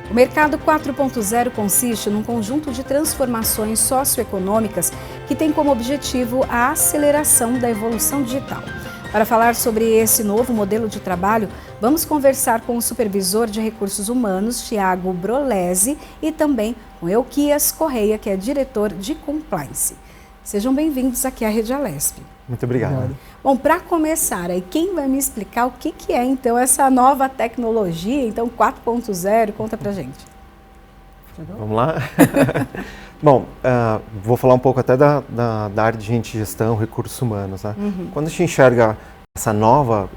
O mercado 4.0 consiste num conjunto de transformações socioeconômicas que tem como objetivo a aceleração da evolução digital. Para falar sobre esse novo modelo de trabalho, vamos conversar com o supervisor de recursos humanos, Thiago Brolesi, e também com Euquias Correia, que é diretor de compliance. Sejam bem-vindos aqui à Rede Alesp. Muito obrigado. Bom, para começar, aí, quem vai me explicar o que é, então, essa nova tecnologia, então, 4.0? Conta pra gente. Vamos lá? Bom, vou falar um pouco até da área de gente de gestão, recursos humanos, né? Quando a gente enxerga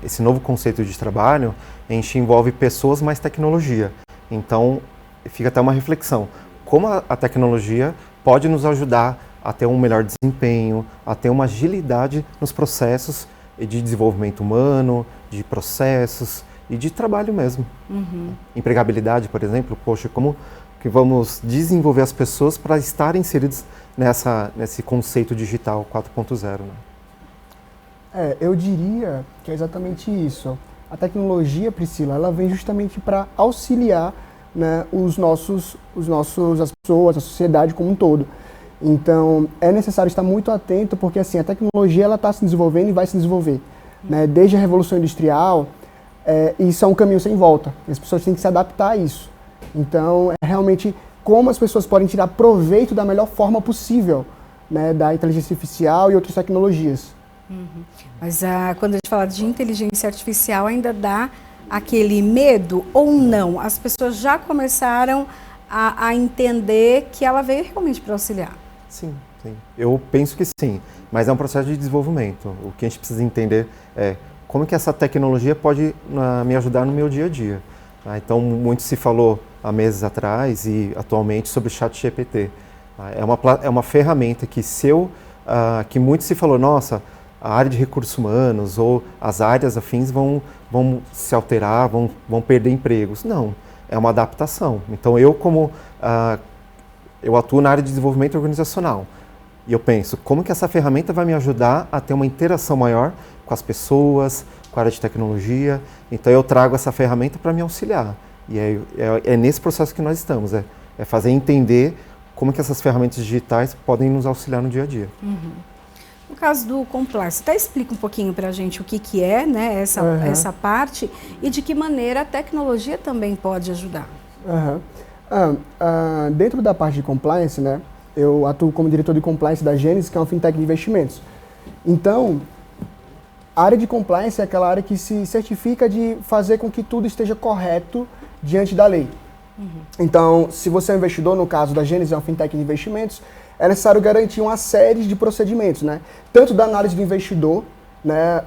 esse novo conceito de trabalho, a gente envolve pessoas mais tecnologia. Então, fica até uma reflexão. Como a tecnologia pode nos ajudar a ter um melhor desempenho, a ter uma agilidade nos processos de desenvolvimento humano, de processos e de trabalho mesmo. Empregabilidade, por exemplo, poxa, como que vamos desenvolver as pessoas para estarem inseridas nesse conceito digital 4.0, né? Eu diria que é exatamente isso. A tecnologia, Priscila, ela vem justamente para auxiliar, né, as pessoas, a sociedade como um todo. Então, é necessário estar muito atento, porque assim, a tecnologia está se desenvolvendo e vai se desenvolver. Né? Desde a Revolução Industrial, isso é um caminho sem volta. As pessoas têm que se adaptar a isso. Então, é realmente como as pessoas podem tirar proveito da melhor forma possível, né, da inteligência artificial e outras tecnologias. Mas quando a gente fala de inteligência artificial, ainda dá aquele medo ou não? As pessoas já começaram a entender que ela veio realmente para auxiliar? Sim. Eu penso que sim, mas é um processo de desenvolvimento. O que a gente precisa entender é como que essa tecnologia pode me ajudar no meu dia a dia. Então, muito se falou há meses atrás e atualmente sobre o ChatGPT. É uma ferramenta que que muito se falou, nossa, a área de recursos humanos ou as áreas afins vão se alterar, vão perder empregos. Não, é uma adaptação. Então, eu atuo na área de desenvolvimento organizacional e eu penso, como que essa ferramenta vai me ajudar a ter uma interação maior com as pessoas, com a área de tecnologia. Então, eu trago essa ferramenta para me auxiliar. E é nesse processo que nós estamos, é fazer entender como que essas ferramentas digitais podem nos auxiliar no dia a dia. No caso do compliance, até explica um pouquinho para a gente o que é, né, essa parte e de que maneira a tecnologia também pode ajudar. Dentro da parte de compliance, né, eu atuo como diretor de compliance da Gênesis, que é uma fintech de investimentos. Então, a área de compliance é aquela área que se certifica de fazer com que tudo esteja correto diante da lei. Então, se você é um investidor, no caso da Gênesis, é uma fintech de investimentos, é necessário garantir uma série de procedimentos, né? Tanto da análise do investidor, né?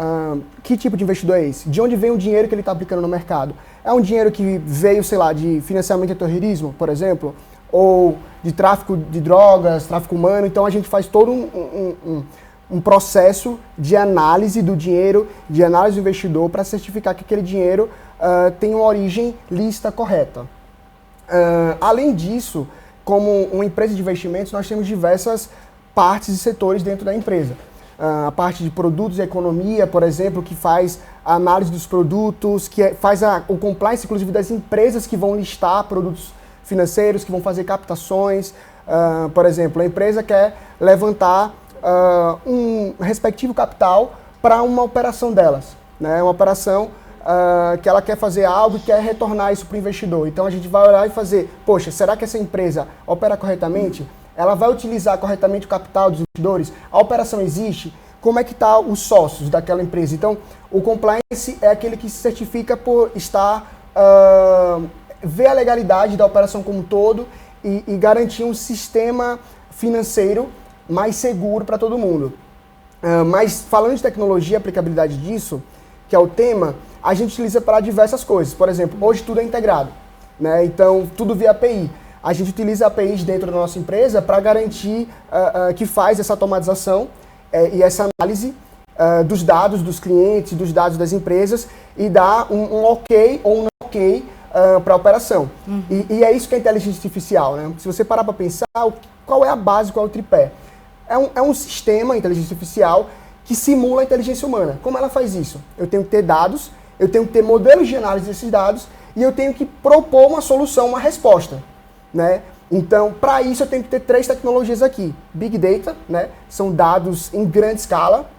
Que tipo de investidor é esse? De onde vem o dinheiro que ele está aplicando no mercado? É um dinheiro que veio, sei lá, de financiamento de terrorismo, por exemplo? Ou de tráfico de drogas, tráfico humano? Então, a gente faz todo um processo de análise do dinheiro, de análise do investidor, para certificar que aquele dinheiro tem uma origem lícita correta. Além disso, como uma empresa de investimentos, nós temos diversas partes e setores dentro da empresa. A parte de produtos e economia, por exemplo, que faz a análise dos produtos, que faz o compliance, inclusive, das empresas que vão listar produtos financeiros, que vão fazer captações. Por exemplo, a empresa quer levantar um respectivo capital para uma operação delas, né? Uma operação que ela quer fazer algo e quer retornar isso para o investidor. Então a gente vai olhar e fazer, poxa, será que essa empresa opera corretamente? Ela vai utilizar corretamente o capital dos investidores? A operação existe? Como é que está os sócios daquela empresa? Então, o compliance é aquele que se certifica por ver a legalidade da operação como um todo e garantir um sistema financeiro mais seguro para todo mundo. Mas falando de tecnologia e aplicabilidade disso, que é o tema, a gente utiliza para diversas coisas. Por exemplo, hoje tudo é integrado, né? Então, tudo via API. A gente utiliza APIs dentro da nossa empresa para garantir que faz essa automatização e essa análise dos dados dos clientes, dos dados das empresas e dá um ok ou um não ok para a operação. E é isso que é inteligência artificial, né? Se você parar para pensar, qual é a base, qual é o tripé? É um sistema, inteligência artificial, que simula a inteligência humana. Como ela faz isso? Eu tenho que ter dados, eu tenho que ter modelos de análise desses dados e eu tenho que propor uma solução, uma resposta, né? Então, para isso eu tenho que ter 3 tecnologias aqui. Big Data, né? São dados em grande escala.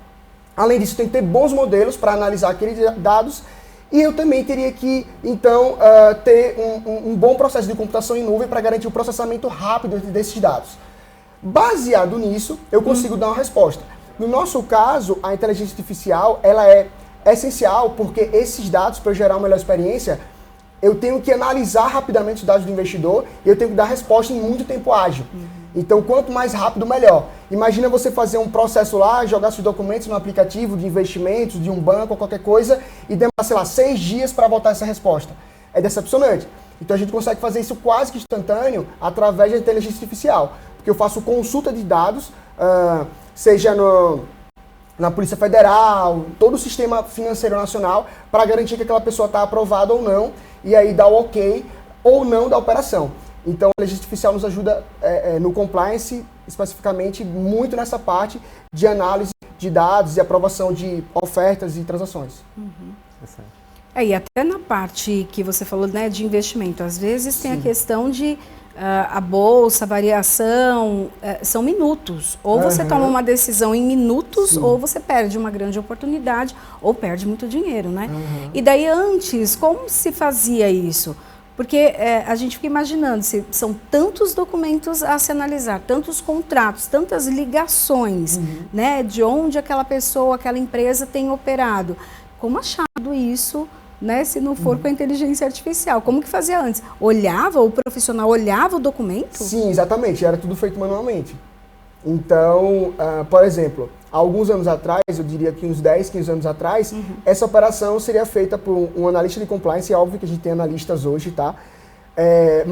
Além disso, tem que ter bons modelos para analisar aqueles dados. E eu também teria que, então, ter um bom processo de computação em nuvem para garantir o processamento rápido desses dados. Baseado nisso, eu consigo dar uma resposta. No nosso caso, a inteligência artificial ela é essencial porque esses dados, para eu gerar uma melhor experiência, eu tenho que analisar rapidamente os dados do investidor e eu tenho que dar resposta em muito tempo ágil. Então, quanto mais rápido, melhor. Imagina você fazer um processo lá, jogar seus documentos no aplicativo de investimentos, de um banco ou qualquer coisa, e demorar, sei lá, 6 dias para voltar essa resposta. É decepcionante. Então, a gente consegue fazer isso quase que instantâneo através da inteligência artificial. Porque eu faço consulta de dados, seja na Polícia Federal, todo o sistema financeiro nacional, para garantir que aquela pessoa está aprovada ou não, e aí dá o ok ou não da operação. Então, a inteligência artificial nos ajuda no compliance, especificamente, muito nessa parte de análise de dados e aprovação de ofertas e transações. E até na parte que você falou, né, de investimento, às vezes tem a questão de a bolsa, a variação, são minutos. Ou você toma uma decisão em minutos, ou você perde uma grande oportunidade, ou perde muito dinheiro, né? E daí antes, como se fazia isso? Porque a gente fica imaginando, se são tantos documentos a se analisar, tantos contratos, tantas ligações, né, de onde aquela pessoa, aquela empresa tem operado. Como achado isso, né, se não for com a inteligência artificial? Como que fazia antes? O profissional olhava o documento? Sim, exatamente. Era tudo feito manualmente. Então, por exemplo, há alguns anos atrás, eu diria que uns 10, 15 anos atrás, essa operação seria feita por um analista de compliance. É óbvio que a gente tem analistas hoje, tá?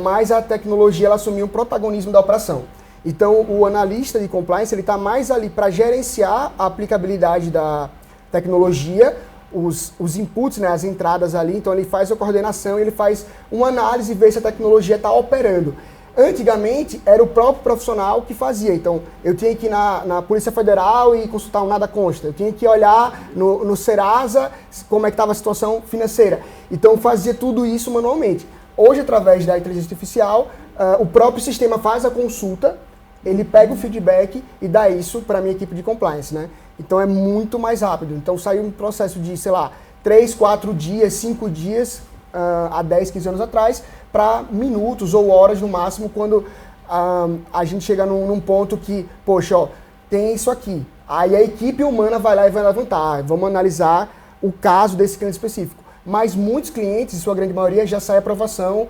Mas a tecnologia ela assumiu o protagonismo da operação. Então, o analista de compliance ele está mais ali para gerenciar a aplicabilidade da tecnologia, os inputs, né, as entradas ali. Então, ele faz a coordenação, ele faz uma análise e vê se a tecnologia está operando. Antigamente, era o próprio profissional que fazia. Então, eu tinha que ir na Polícia Federal e consultar um nada consta. Eu tinha que olhar no Serasa como é que estava a situação financeira. Então, fazia tudo isso manualmente. Hoje, através da inteligência artificial, o próprio sistema faz a consulta, ele pega o feedback e dá isso para a minha equipe de compliance, né? Então, é muito mais rápido. Então, saiu um processo de, sei lá, 3, 4 dias, 5 dias, há 10, 15 anos atrás, para minutos ou horas no máximo, quando a gente chega num ponto que, poxa, ó, tem isso aqui. Aí a equipe humana vai lá e vai levantar. Vamos analisar o caso desse cliente específico. Mas muitos clientes, em sua grande maioria, já sai a aprovação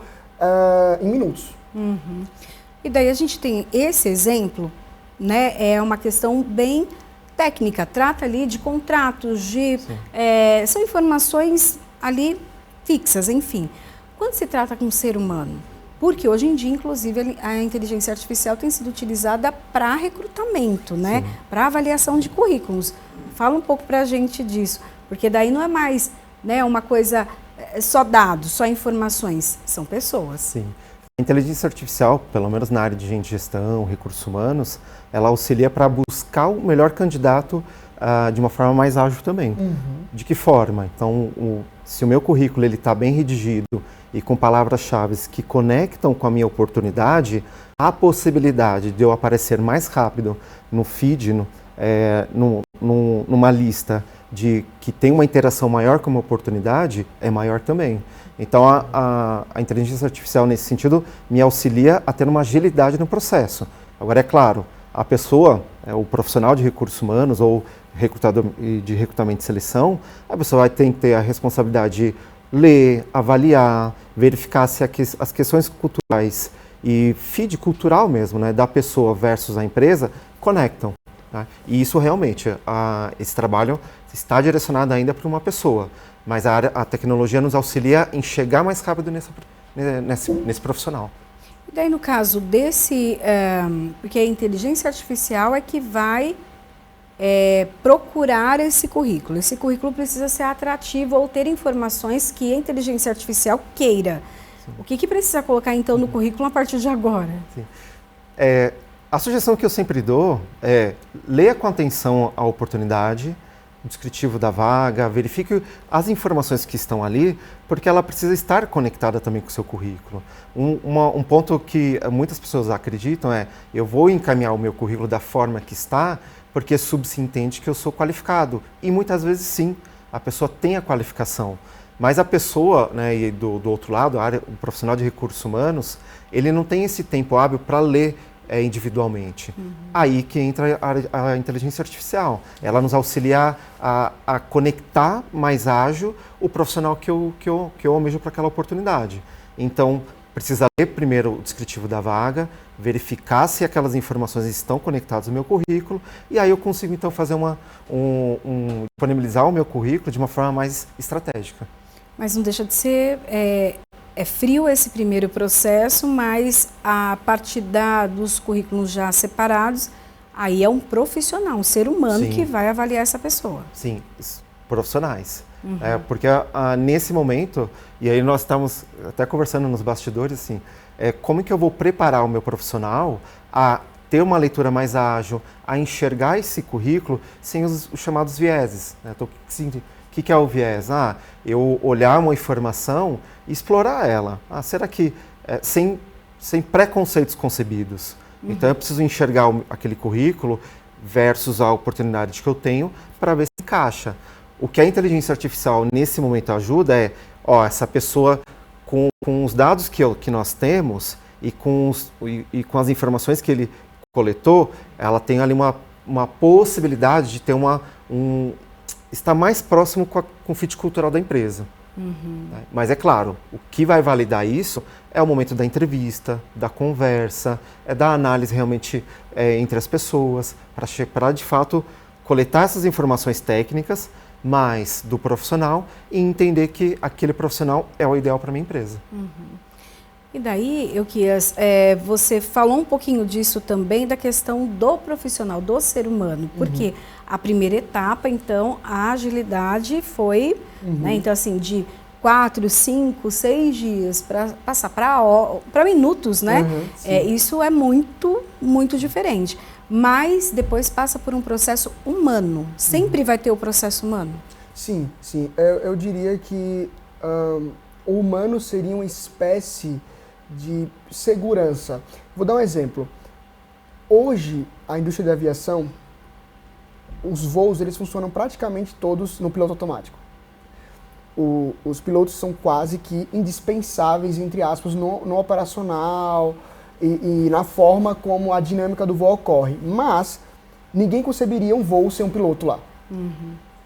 em minutos. E daí a gente tem esse exemplo, né? É uma questão bem técnica. Trata ali de contratos, são informações ali fixas, enfim. Quando se trata com um ser humano, porque hoje em dia, inclusive, a inteligência artificial tem sido utilizada para recrutamento, né? Para avaliação de currículos. Fala um pouco para a gente disso, porque daí não é mais, né, uma coisa só dados, só informações, são pessoas. Sim. A inteligência artificial, pelo menos na área de gestão, recursos humanos, ela auxilia para buscar o melhor candidato de uma forma mais ágil também. De que forma? Então, se o meu currículo está bem redigido e com palavras-chave que conectam com a minha oportunidade, há a possibilidade de eu aparecer mais rápido no feed, numa lista que tem uma interação maior com uma oportunidade, é maior também. Então, a inteligência artificial, nesse sentido, me auxilia a ter uma agilidade no processo. Agora, é claro, a pessoa, o profissional de recursos humanos ou recrutador de recrutamento e seleção, a pessoa vai ter que ter a responsabilidade de ler, avaliar, verificar se as questões culturais e feed cultural mesmo, né, da pessoa versus a empresa, conectam. Tá? E isso realmente, esse trabalho está direcionado ainda para uma pessoa, mas a tecnologia nos auxilia em chegar mais rápido nesse profissional. E daí no caso porque a inteligência artificial é que vai procurar esse currículo. Esse currículo precisa ser atrativo ou ter informações que a inteligência artificial queira. Sim. O que precisa colocar então no currículo a partir de agora? Sim. A sugestão que eu sempre dou é leia com atenção a oportunidade, o descritivo da vaga, verifique as informações que estão ali, porque ela precisa estar conectada também com o seu currículo. Um ponto que muitas pessoas acreditam é, eu vou encaminhar o meu currículo da forma que está, porque subentende que eu sou qualificado. E muitas vezes sim, a pessoa tem a qualificação. Mas a pessoa, né, e do outro lado, o profissional de recursos humanos, ele não tem esse tempo hábil para ler individualmente. Aí que entra a inteligência artificial. Ela nos auxilia a conectar mais ágil o profissional que eu almejo para aquela oportunidade. Então, precisa ler primeiro o descritivo da vaga, verificar se aquelas informações estão conectadas ao meu currículo, e aí eu consigo então fazer disponibilizar o meu currículo de uma forma mais estratégica. Mas não deixa de ser frio esse primeiro processo, mas a partir dos currículos já separados, aí é um profissional, um ser humano Sim. que vai avaliar essa pessoa. Sim, profissionais. Porque nesse momento, e aí nós estamos até conversando nos bastidores, assim, como que eu vou preparar o meu profissional a ter uma leitura mais ágil, a enxergar esse currículo sem os chamados vieses. Né? Então, o que é o viés? Eu olhar uma informação e explorar ela. Será que sem preconceitos concebidos? Então eu preciso enxergar aquele currículo versus a oportunidade que eu tenho para ver se encaixa. O que a inteligência artificial nesse momento ajuda essa pessoa com os dados que nós temos e com as informações que ele coletou, ela tem ali uma possibilidade de ter está mais próximo com o fit cultural da empresa. Né? Mas é claro, o que vai validar isso é o momento da entrevista, da conversa, da análise realmente entre as pessoas, para de fato coletar essas informações técnicas, mais do profissional, e entender que aquele profissional é o ideal para a minha empresa. E daí, Euquias, você falou um pouquinho disso também, da questão do profissional, do ser humano, porque a primeira etapa, então, a agilidade foi, né, então assim, de 4, 5, 6 dias para passar para minutos, né? Isso é muito, muito diferente. Mas depois passa por um processo humano. Sempre vai ter o processo humano? Sim, sim. Eu diria que o humano seria uma espécie de segurança. Vou dar um exemplo. Hoje, a indústria da aviação, os voos eles funcionam praticamente todos no piloto automático. Os pilotos são quase que indispensáveis, entre aspas, no operacional e na forma como a dinâmica do voo ocorre. Mas ninguém conceberia um voo sem um piloto lá,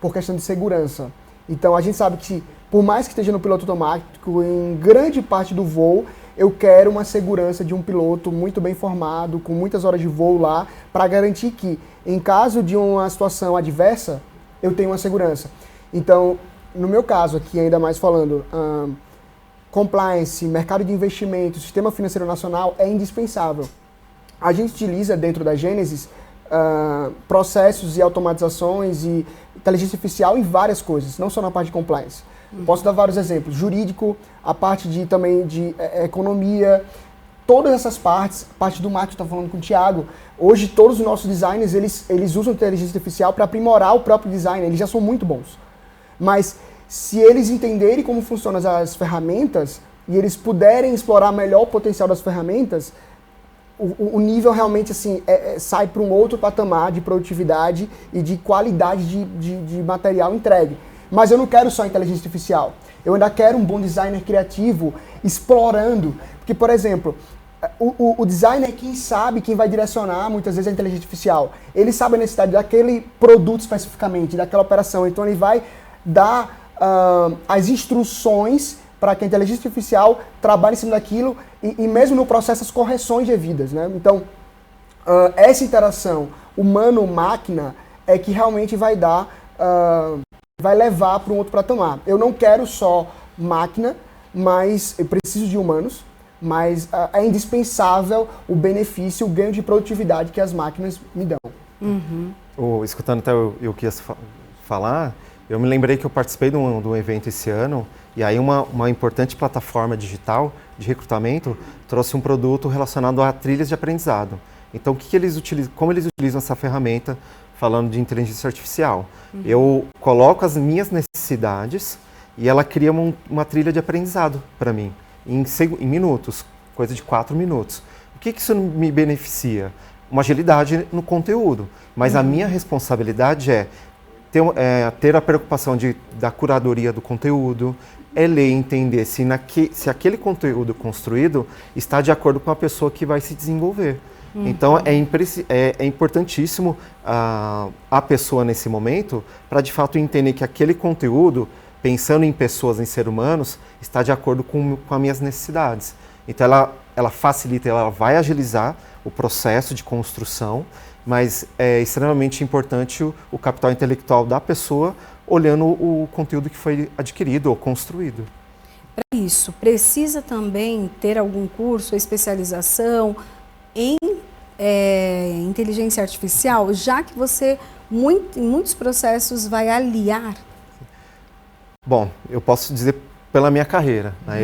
por questão de segurança. Então a gente sabe que, por mais que esteja no piloto automático, em grande parte do voo, eu quero uma segurança de um piloto muito bem formado, com muitas horas de voo lá, para garantir que, em caso de uma situação adversa, eu tenho uma segurança. Então, no meu caso aqui, ainda mais falando, compliance, mercado de investimento, sistema financeiro nacional é indispensável. A gente utiliza dentro da Gênesis processos e automatizações e inteligência artificial em várias coisas, não só na parte de compliance. Posso dar vários exemplos. Jurídico, a parte também de economia, todas essas partes, a parte do marketing, está falando com o Thiago. Hoje todos os nossos designers, eles usam inteligência artificial para aprimorar o próprio design, eles já são muito bons. Mas se eles entenderem como funcionam as ferramentas e eles puderem explorar melhor o potencial das ferramentas, o nível realmente assim, sai para um outro patamar de produtividade e de qualidade de material entregue. Mas eu não quero só inteligência artificial. Eu ainda quero um bom designer criativo explorando. Porque, por exemplo, o designer é quem sabe, quem vai direcionar muitas vezes a inteligência artificial. Ele sabe a necessidade daquele produto especificamente, daquela operação. Então ele vai dar as instruções para que a inteligência artificial trabalhe em cima daquilo e mesmo no processo as correções devidas, né? Então, essa interação humano-máquina é que realmente vai vai levar para um outro patamar. Eu não quero só máquina, mas eu preciso de humanos, mas é indispensável o benefício, o ganho de produtividade que as máquinas me dão. Escutando até eu quis falar, eu me lembrei que eu participei de um evento esse ano, e aí uma importante plataforma digital de recrutamento trouxe um produto relacionado a trilhas de aprendizado. Então, como eles utilizam essa ferramenta falando de inteligência artificial. Eu coloco as minhas necessidades e ela cria uma trilha de aprendizado para mim, em minutos, coisa de 4 minutos. O que isso me beneficia? Uma agilidade no conteúdo, mas a minha responsabilidade é ter a preocupação da curadoria do conteúdo, ler e entender se aquele conteúdo construído está de acordo com a pessoa que vai se desenvolver. Então, é importantíssimo a pessoa nesse momento para, de fato, entender que aquele conteúdo, pensando em pessoas, em seres humanos, está de acordo com as minhas necessidades. Então, ela facilita, ela vai agilizar o processo de construção, mas é extremamente importante o capital intelectual da pessoa olhando o conteúdo que foi adquirido ou construído. Para isso, precisa também ter algum curso, especialização em inteligência artificial, já que você, em muitos processos, vai aliar? Bom, eu posso dizer pela minha carreira, né?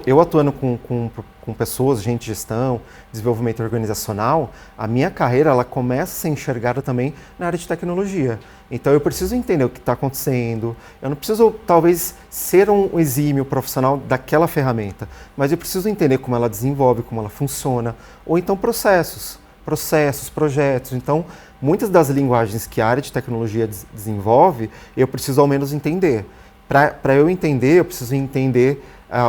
Eu atuando com pessoas, gente de gestão, desenvolvimento organizacional, a minha carreira ela começa a ser enxergada também na área de tecnologia. Então eu preciso entender o que está acontecendo, eu não preciso talvez ser um exímio profissional daquela ferramenta, mas eu preciso entender como ela desenvolve, como ela funciona, ou então processos, projetos. Então, muitas das linguagens que a área de tecnologia desenvolve, eu preciso ao menos entender. Para eu entender, eu preciso entender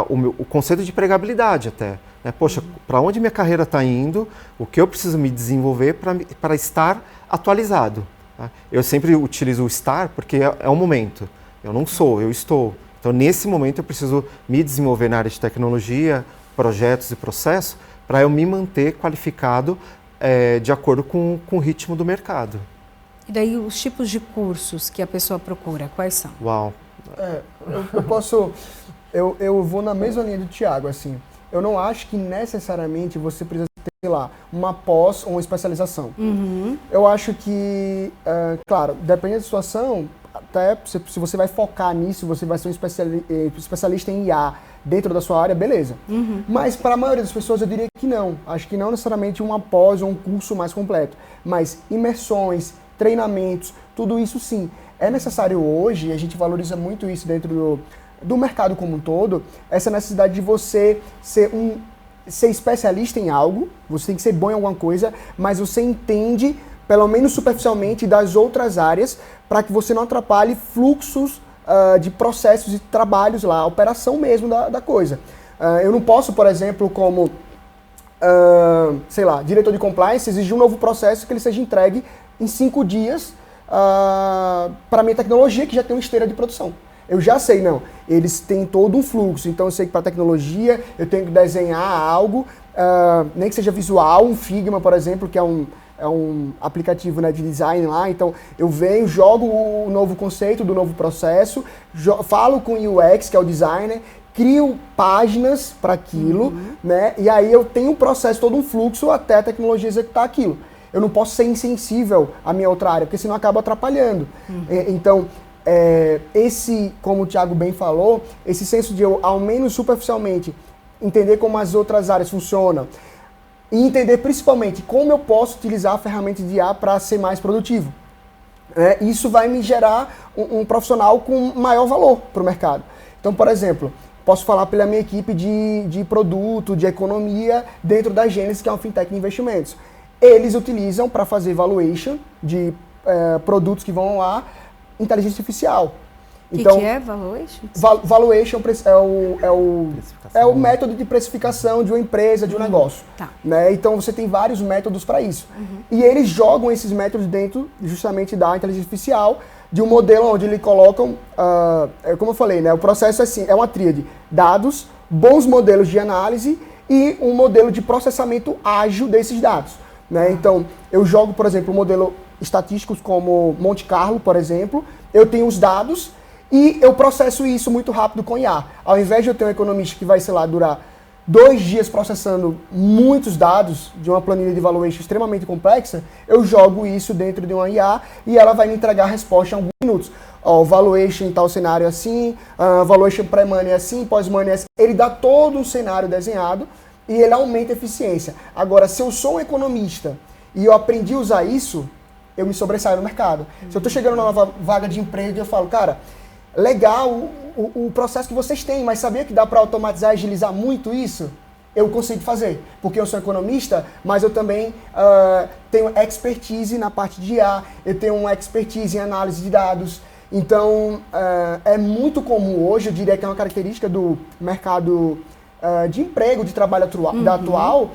o conceito de empregabilidade até. Né? Poxa, para onde minha carreira está indo, o que eu preciso me desenvolver para estar atualizado. Tá? Eu sempre utilizo o estar porque é um momento. Eu não sou, eu estou. Então, nesse momento, eu preciso me desenvolver na área de tecnologia, projetos e processos, para eu me manter qualificado de acordo com o ritmo do mercado. E daí, os tipos de cursos que a pessoa procura, quais são? Uau! Eu vou na mesma linha do Thiago, assim. Eu não acho que necessariamente você precisa ter, sei lá, uma pós ou uma especialização. Eu acho que, claro, dependendo da situação, até se você vai focar nisso, você vai ser um especialista em IA dentro da sua área, beleza. Mas para a maioria das pessoas eu diria que não. Acho que não necessariamente uma pós ou um curso mais completo, mas imersões, treinamentos, tudo isso sim. É necessário hoje, a gente valoriza muito isso dentro do mercado como um todo, essa necessidade de você ser especialista em algo, você tem que ser bom em alguma coisa, mas você entende, pelo menos superficialmente, das outras áreas, para que você não atrapalhe fluxos de processos e trabalhos lá, a operação mesmo da coisa. Eu não posso, por exemplo, como, sei lá, diretor de compliance, exigir um novo processo que ele seja entregue em 5 dias, para a minha tecnologia, que já tem uma esteira de produção. Eu já sei, não, eles têm todo um fluxo, então eu sei que para tecnologia eu tenho que desenhar algo, nem que seja visual, um Figma, por exemplo, que é um aplicativo, né, de design lá, então eu venho, jogo o novo conceito do novo processo, falo com o UX, que é o designer, crio páginas para aquilo, né, e aí eu tenho um processo, todo um fluxo até a tecnologia executar aquilo. Eu não posso ser insensível à minha outra área, porque senão acaba atrapalhando. Então, como o Thiago bem falou, esse senso de eu, ao menos superficialmente, entender como as outras áreas funcionam e entender principalmente como eu posso utilizar a ferramenta de IA para ser mais produtivo. Isso vai me gerar um profissional com maior valor para o mercado. Então, por exemplo, posso falar pela minha equipe de produto, de economia, dentro da Gênesis, que é uma fintech de investimentos. Eles utilizam para fazer valuation de produtos que vão lá, inteligência artificial. Então, o que é valuation? Valuation é o método de precificação de uma empresa, de um negócio. Tá. Né? Então você tem vários métodos para isso. E eles jogam esses métodos dentro justamente da inteligência artificial, de um modelo onde eles colocam, como eu falei, né? O processo é uma tríade: dados, bons modelos de análise e um modelo de processamento ágil desses dados. Né? Então, eu jogo, por exemplo, um modelo estatísticos como Monte Carlo, por exemplo, eu tenho os dados e eu processo isso muito rápido com IA. Ao invés de eu ter um economista que vai, sei lá, durar 2 dias processando muitos dados de uma planilha de valuation extremamente complexa, eu jogo isso dentro de uma IA e ela vai me entregar a resposta em alguns minutos. O valuation em tal cenário é assim, valuation pré-money é assim, pós-money é assim. Ele dá todo um cenário desenhado e ele aumenta a eficiência. Agora, se eu sou um economista e eu aprendi a usar isso, eu me sobressaio no mercado. Se eu estou chegando numa nova vaga de emprego e eu falo, cara, legal o processo que vocês têm, mas sabia que dá para automatizar e agilizar muito isso? Eu consigo fazer, porque eu sou economista, mas eu também tenho expertise na parte de IA, eu tenho uma expertise em análise de dados. Então, é muito comum hoje, eu diria que é uma característica do mercado de emprego, de trabalho atual,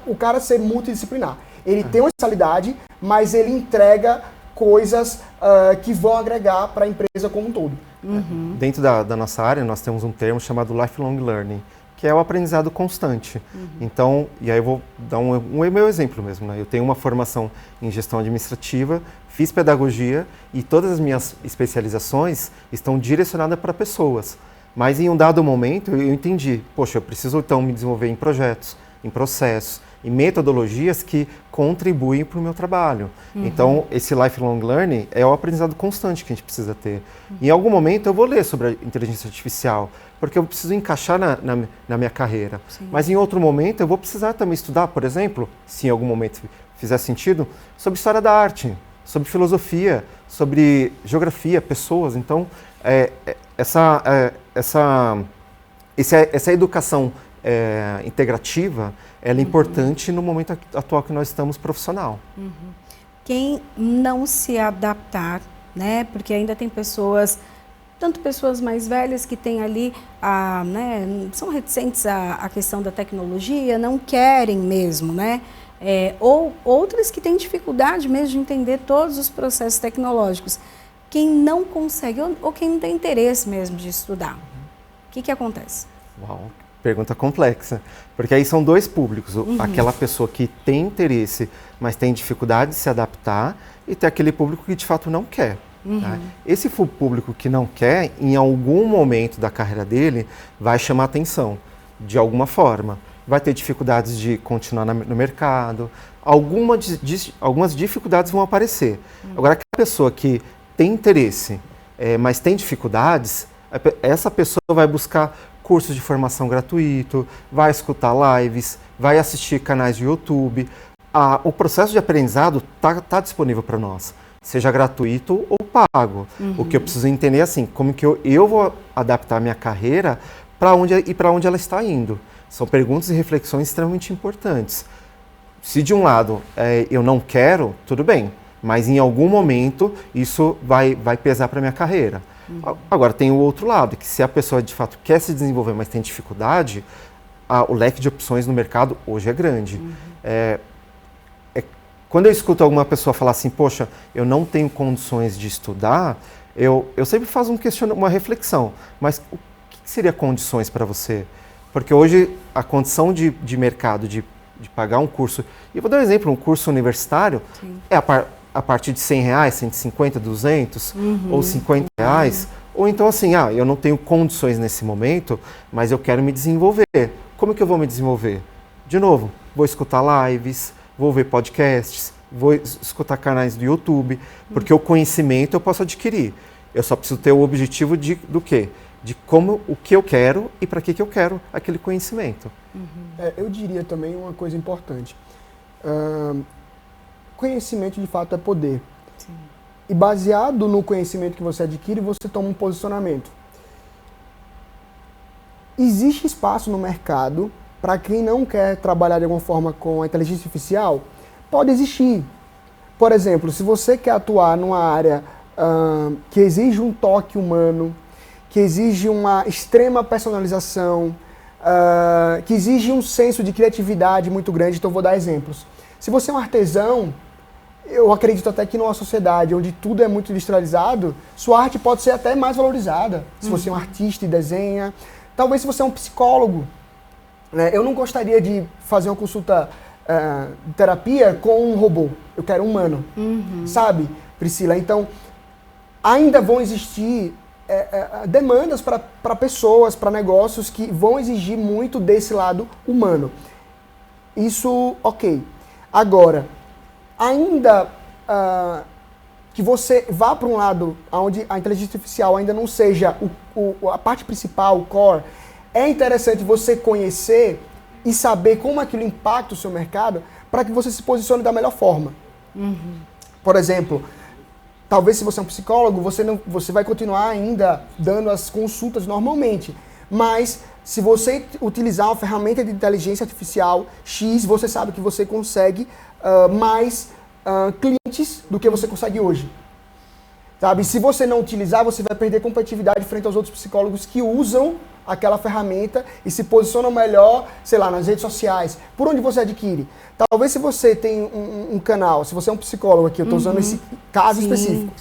o cara ser multidisciplinar. Ele tem uma especialidade, mas ele entrega coisas que vão agregar para a empresa como um todo. Dentro da nossa área, nós temos um termo chamado lifelong learning, que é o aprendizado constante. Então, e aí eu vou dar um meu exemplo mesmo, né? Eu tenho uma formação em gestão administrativa, fiz pedagogia e todas as minhas especializações estão direcionadas para pessoas. Mas em um dado momento eu entendi, poxa, eu preciso então me desenvolver em projetos, em processos, em metodologias que contribuem para o meu trabalho. Então, esse lifelong learning é o aprendizado constante que a gente precisa ter. Em algum momento eu vou ler sobre a inteligência artificial, porque eu preciso encaixar na minha carreira. Sim. Mas em outro momento eu vou precisar também estudar, por exemplo, se em algum momento fizer sentido, sobre história da arte, sobre filosofia, sobre geografia, pessoas. Então, essa educação integrativa, ela é importante no momento atual que nós estamos profissional. Quem não se adaptar, né, porque ainda tem pessoas, tanto pessoas mais velhas que têm ali, são reticentes à questão da tecnologia, não querem mesmo, né? Ou outras que têm dificuldade mesmo de entender todos os processos tecnológicos. Quem não consegue, ou quem não tem interesse mesmo de estudar, o que acontece? Uau, pergunta complexa, porque aí são dois públicos, aquela pessoa que tem interesse, mas tem dificuldade de se adaptar, e tem aquele público que de fato não quer. Tá? Esse público que não quer, em algum momento da carreira dele, vai chamar atenção, de alguma forma. Vai ter dificuldades de continuar no mercado, algumas dificuldades vão aparecer. Agora, aquela pessoa que tem interesse, mas tem dificuldades, essa pessoa vai buscar cursos de formação gratuito, vai escutar lives, vai assistir canais de YouTube. O processo de aprendizado está disponível para nós, seja gratuito ou pago. O que eu preciso entender é assim, como que eu vou adaptar a minha carreira para onde ela está indo. São perguntas e reflexões extremamente importantes. Se de um lado eu não quero, tudo bem, mas em algum momento isso vai pesar para a minha carreira. Agora tem o outro lado, que se a pessoa de fato quer se desenvolver, mas tem dificuldade, o leque de opções no mercado hoje é grande. Quando eu escuto alguma pessoa falar assim, poxa, eu não tenho condições de estudar, eu sempre faço uma reflexão, mas o que seria condições para você? Porque hoje a condição de mercado, de pagar um curso, e eu vou dar um exemplo, um curso universitário, a partir de R$100, 150, 200 ou R$50, ou então assim, eu não tenho condições nesse momento, mas eu quero me desenvolver. Como que eu vou me desenvolver? De novo, vou escutar lives, vou ver podcasts, vou escutar canais do YouTube, porque o conhecimento eu posso adquirir. Eu só preciso ter o objetivo do quê? De o que eu quero e para que eu quero aquele conhecimento. Eu diria também uma coisa importante. Conhecimento de fato é poder. Sim. E baseado no conhecimento que você adquire, você toma um posicionamento. Existe espaço no mercado para quem não quer trabalhar de alguma forma com a inteligência artificial? Pode existir. Por exemplo, se você quer atuar numa área que exige um toque humano, que exige uma extrema personalização, que exige um senso de criatividade muito grande, então vou dar exemplos. Se você é um artesão, eu acredito até que numa sociedade onde tudo é muito industrializado, sua arte pode ser até mais valorizada. Se você é um artista e desenha, talvez se você é um psicólogo, né? Eu não gostaria de fazer uma consulta de terapia com um robô, eu quero um humano, sabe, Priscila? Então, ainda vão existir demandas para pessoas, para negócios que vão exigir muito desse lado humano. Isso, ok. Agora, ainda que você vá para um lado onde a inteligência artificial ainda não seja a parte principal, o core, é interessante você conhecer e saber como aquilo impacta o seu mercado para que você se posicione da melhor forma. Por exemplo, talvez se você é um psicólogo, você vai continuar ainda dando as consultas normalmente, mas se você utilizar uma ferramenta de inteligência artificial X, você sabe que você consegue mais clientes do que você consegue hoje. Sabe? Se você não utilizar, você vai perder competitividade frente aos outros psicólogos que usam aquela ferramenta e se posicionam melhor, sei lá, nas redes sociais. Por onde você adquire? Talvez se você tem um canal, se você é um psicólogo aqui, eu estou usando esse caso específico,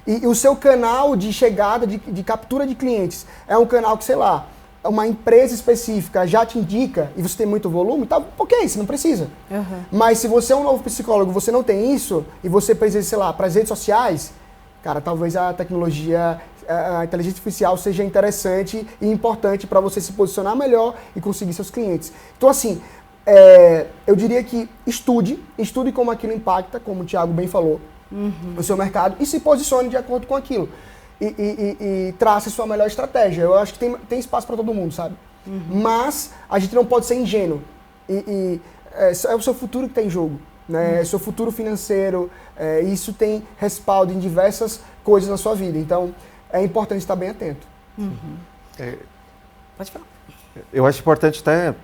e o seu canal de chegada, de captura de clientes, é um canal que, sei lá, uma empresa específica já te indica e você tem muito volume, tá ok, você não precisa. Mas se você é um novo psicólogo, você não tem isso, e você precisa, sei lá, para as redes sociais, cara, talvez a tecnologia, a inteligência artificial seja interessante e importante para você se posicionar melhor e conseguir seus clientes. Então, assim, eu diria que estude como aquilo impacta, como o Thiago bem falou, no seu mercado e se posicione de acordo com aquilo. E trace sua melhor estratégia. Eu acho que tem espaço para todo mundo, sabe? Mas a gente não pode ser ingênuo. É o seu futuro que está em jogo. Né? Seu futuro financeiro, isso tem respaldo em diversas coisas na sua vida. Então, é importante estar bem atento. Pode falar. Eu acho importante até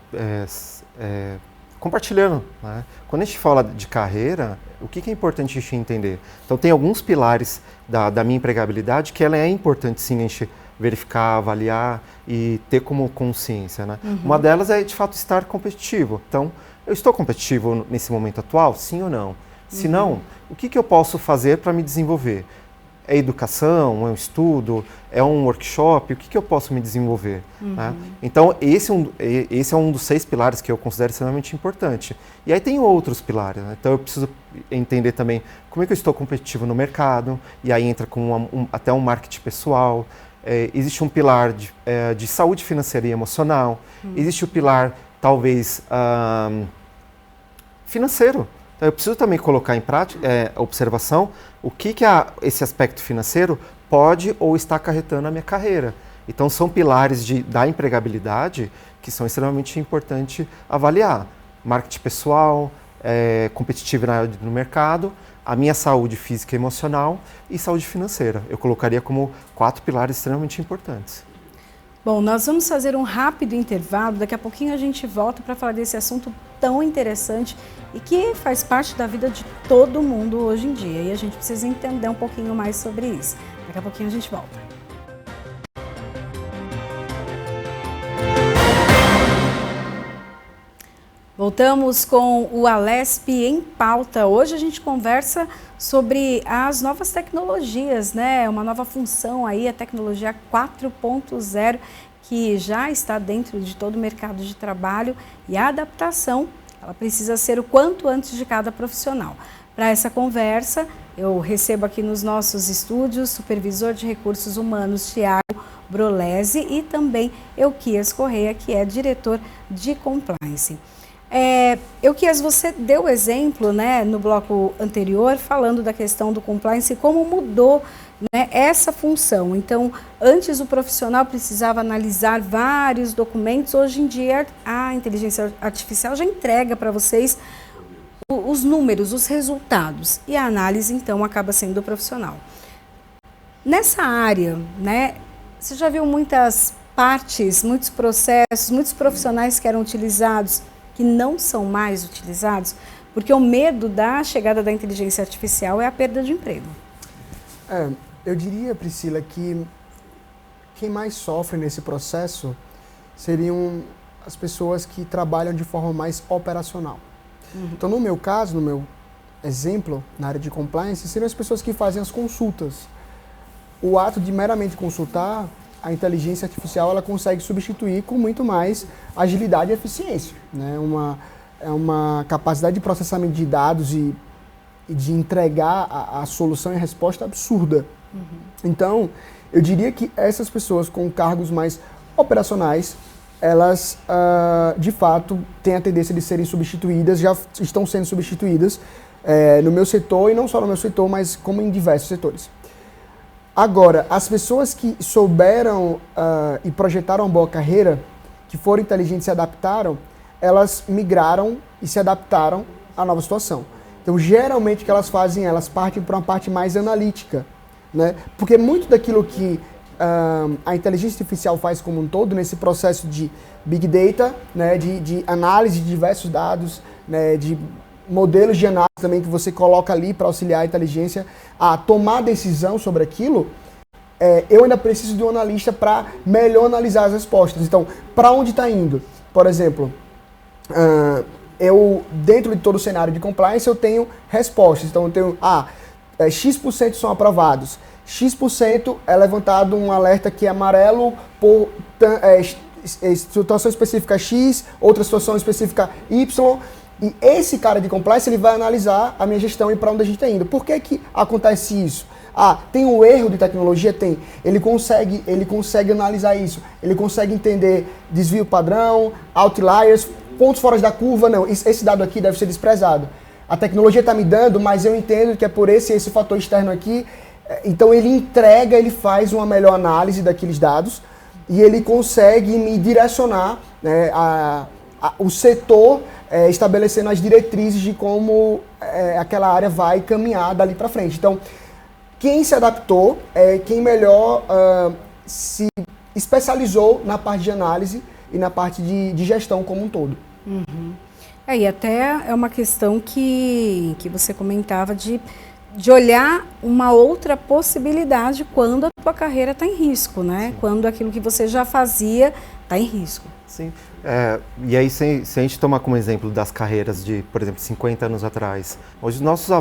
compartilhando. Né? Quando a gente fala de carreira, o que é importante a gente entender? Então, tem alguns pilares da minha empregabilidade que ela é importante sim a gente verificar, avaliar e ter como consciência. Né? Uma delas é, de fato, estar competitivo. Então, eu estou competitivo nesse momento atual? Sim ou não? Se não, o que eu posso fazer para me desenvolver? É educação? É um estudo? É um workshop? O que eu posso me desenvolver? Né? Então, esse é um dos 6 pilares que eu considero extremamente importante. E aí tem outros pilares. Né? Então, eu preciso entender também como é que eu estou competitivo no mercado. E aí entra com até um marketing pessoal. Existe um pilar de saúde financeira e emocional. Existe o pilar talvez financeiro. Então, eu preciso também colocar em prática, observação, o que esse aspecto financeiro pode ou está acarretando na minha carreira. Então, são pilares da empregabilidade que são extremamente importantes avaliar. Marketing pessoal, competitividade no mercado, a minha saúde física e emocional e saúde financeira. Eu colocaria como 4 pilares extremamente importantes. Bom, nós vamos fazer um rápido intervalo, daqui a pouquinho a gente volta para falar desse assunto tão interessante e que faz parte da vida de todo mundo hoje em dia. E a gente precisa entender um pouquinho mais sobre isso. Daqui a pouquinho a gente volta. Voltamos com o Alesp em pauta. Hoje a gente conversa sobre as novas tecnologias, né? Uma nova função aí, a tecnologia 4.0, que já está dentro de todo o mercado de trabalho e a adaptação, ela precisa ser o quanto antes de cada profissional. Para essa conversa, eu recebo aqui nos nossos estúdios o supervisor de recursos humanos, Thiago Brolesi, e também Euquias Correia, que é diretor de compliance. Euquias, você deu exemplo, né, no bloco anterior, falando da questão do compliance e como mudou, né, essa função. Então, antes o profissional precisava analisar vários documentos, hoje em dia a inteligência artificial já entrega para vocês os números, os resultados, e a análise, então, acaba sendo do profissional. Nessa área, né, você já viu muitas partes, muitos processos, muitos profissionais que eram utilizados que não são mais utilizados, porque o medo da chegada da inteligência artificial é a perda de emprego. Eu diria, Priscila, que quem mais sofre nesse processo seriam as pessoas que trabalham de forma mais operacional. Então, no meu caso, no meu exemplo, na área de compliance, seriam as pessoas que fazem as consultas. O ato de meramente consultar, a inteligência artificial ela consegue substituir com muito mais agilidade e eficiência. Né? É uma capacidade de processamento de dados e de entregar a solução e a resposta absurda. Então, eu diria que essas pessoas com cargos mais operacionais, elas, de fato, têm a tendência de serem substituídas, já estão sendo substituídas no meu setor, e não só no meu setor, mas como em diversos setores. Agora, as pessoas que souberam e projetaram uma boa carreira, que foram inteligentes e se adaptaram, elas migraram e se adaptaram à nova situação. Então, geralmente, o que elas fazem, elas partem para uma parte mais analítica, né? Porque muito daquilo que a inteligência artificial faz como um todo, nesse processo de Big Data, né, de análise de diversos dados, né, de modelos de análise também que você coloca ali para auxiliar a inteligência a tomar decisão sobre aquilo, eu ainda preciso de um analista para melhor analisar as respostas. Então, para onde está indo? Por exemplo, dentro de todo o cenário de compliance, eu tenho respostas. Então, eu tenho, X% são aprovados. X% é levantado um alerta que é amarelo por situação específica X, outra situação específica Y. E esse cara de compliance, ele vai analisar a minha gestão e para onde a gente está indo. Por que que acontece isso? Tem um erro de tecnologia? Tem. Ele consegue analisar isso. Ele consegue entender desvio padrão, outliers, pontos fora da curva. Não, esse dado aqui deve ser desprezado. A tecnologia está me dando, mas eu entendo que é por esse fator externo aqui. Então ele faz uma melhor análise daqueles dados e ele consegue me direcionar, né, o setor, estabelecendo as diretrizes de como aquela área vai caminhar dali para frente. Então, quem se adaptou é quem melhor se especializou na parte de análise e na parte de gestão como um todo. Uhum. E até é uma questão que você comentava de olhar uma outra possibilidade quando a tua carreira está em risco, né? Sim. Quando aquilo que você já fazia está em risco. Sim. E aí, se a gente tomar como exemplo das carreiras de, por exemplo, 50 anos atrás, hoje nossos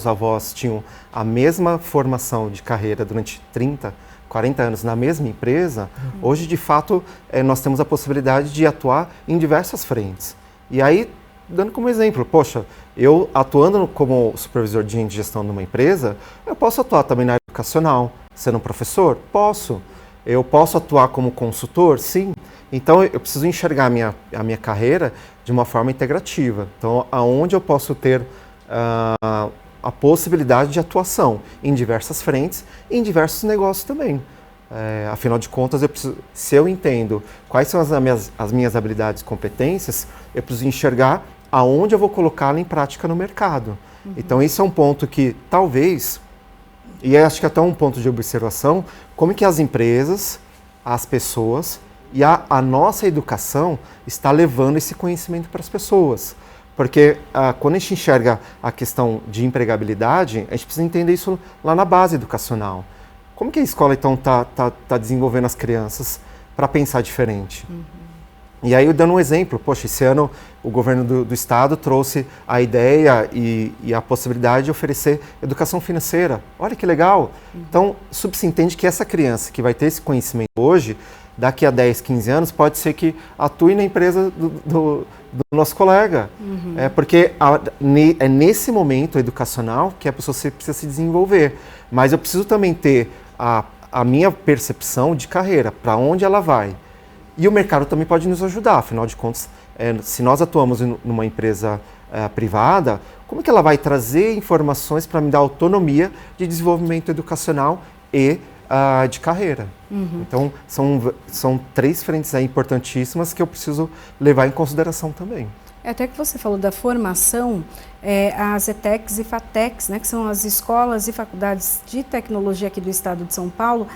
avós tinham a mesma formação de carreira durante 30, 40 anos na mesma empresa, hoje, de fato, nós temos a possibilidade de atuar em diversas frentes. E aí, dando como exemplo, poxa, eu atuando como supervisor de gestão numa empresa, eu posso atuar também na área educacional, sendo um professor? Posso. Eu posso atuar como consultor? Sim. Então, eu preciso enxergar a minha carreira de uma forma integrativa. Então, aonde eu posso ter a possibilidade de atuação em diversas frentes e em diversos negócios também. Afinal de contas, se eu entendo quais são as minhas habilidades e competências, eu preciso enxergar aonde eu vou colocá-la em prática no mercado. Uhum. Então, esse é um ponto que talvez, e acho que até um ponto de observação, como que as empresas, as pessoas e a nossa educação está levando esse conhecimento para as pessoas. Porque quando a gente enxerga a questão de empregabilidade, a gente precisa entender isso lá na base educacional. Como que a escola, então, tá desenvolvendo as crianças para pensar diferente? Uhum. E aí, dando um exemplo, poxa, esse ano o governo do estado trouxe a ideia e a possibilidade de oferecer educação financeira. Olha que legal! Uhum. Então, subsentende que essa criança que vai ter esse conhecimento hoje, daqui a 10, 15 anos, pode ser que atue na empresa do nosso colega. Uhum. Porque é nesse momento educacional que a pessoa precisa se desenvolver. Mas eu preciso também ter a minha percepção de carreira, para onde ela vai. E o mercado também pode nos ajudar, afinal de contas, se nós atuamos numa empresa privada, como que ela vai trazer informações para me dar autonomia de desenvolvimento educacional e de carreira? Uhum. Então, são 3 frentes aí importantíssimas que eu preciso levar em consideração também. Até que você falou da formação, as ETECs e FATECs, né, que são as escolas e faculdades de tecnologia aqui do estado de São Paulo,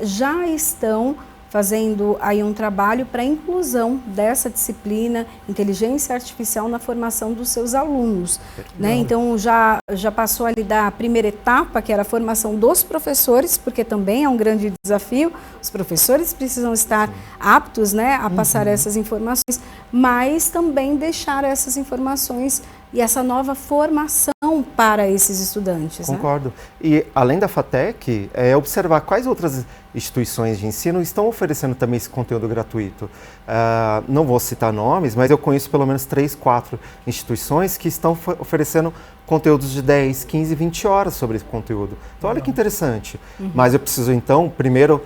já estão fazendo aí um trabalho para a inclusão dessa disciplina, inteligência artificial, na formação dos seus alunos. Né? Então, já passou ali da primeira etapa, que era a formação dos professores, porque também é um grande desafio. Os professores precisam estar aptos, né, a passar essas informações, mas também deixar essas informações e essa nova formação para esses estudantes. Concordo. Né? E além da FATEC, observar quais outras instituições de ensino estão oferecendo também esse conteúdo gratuito. Não vou citar nomes, mas eu conheço pelo menos 3, 4 instituições que estão oferecendo conteúdos de 10, 15, 20 horas sobre esse conteúdo. Então, olha que interessante. Uhum. Mas eu preciso, então, primeiro,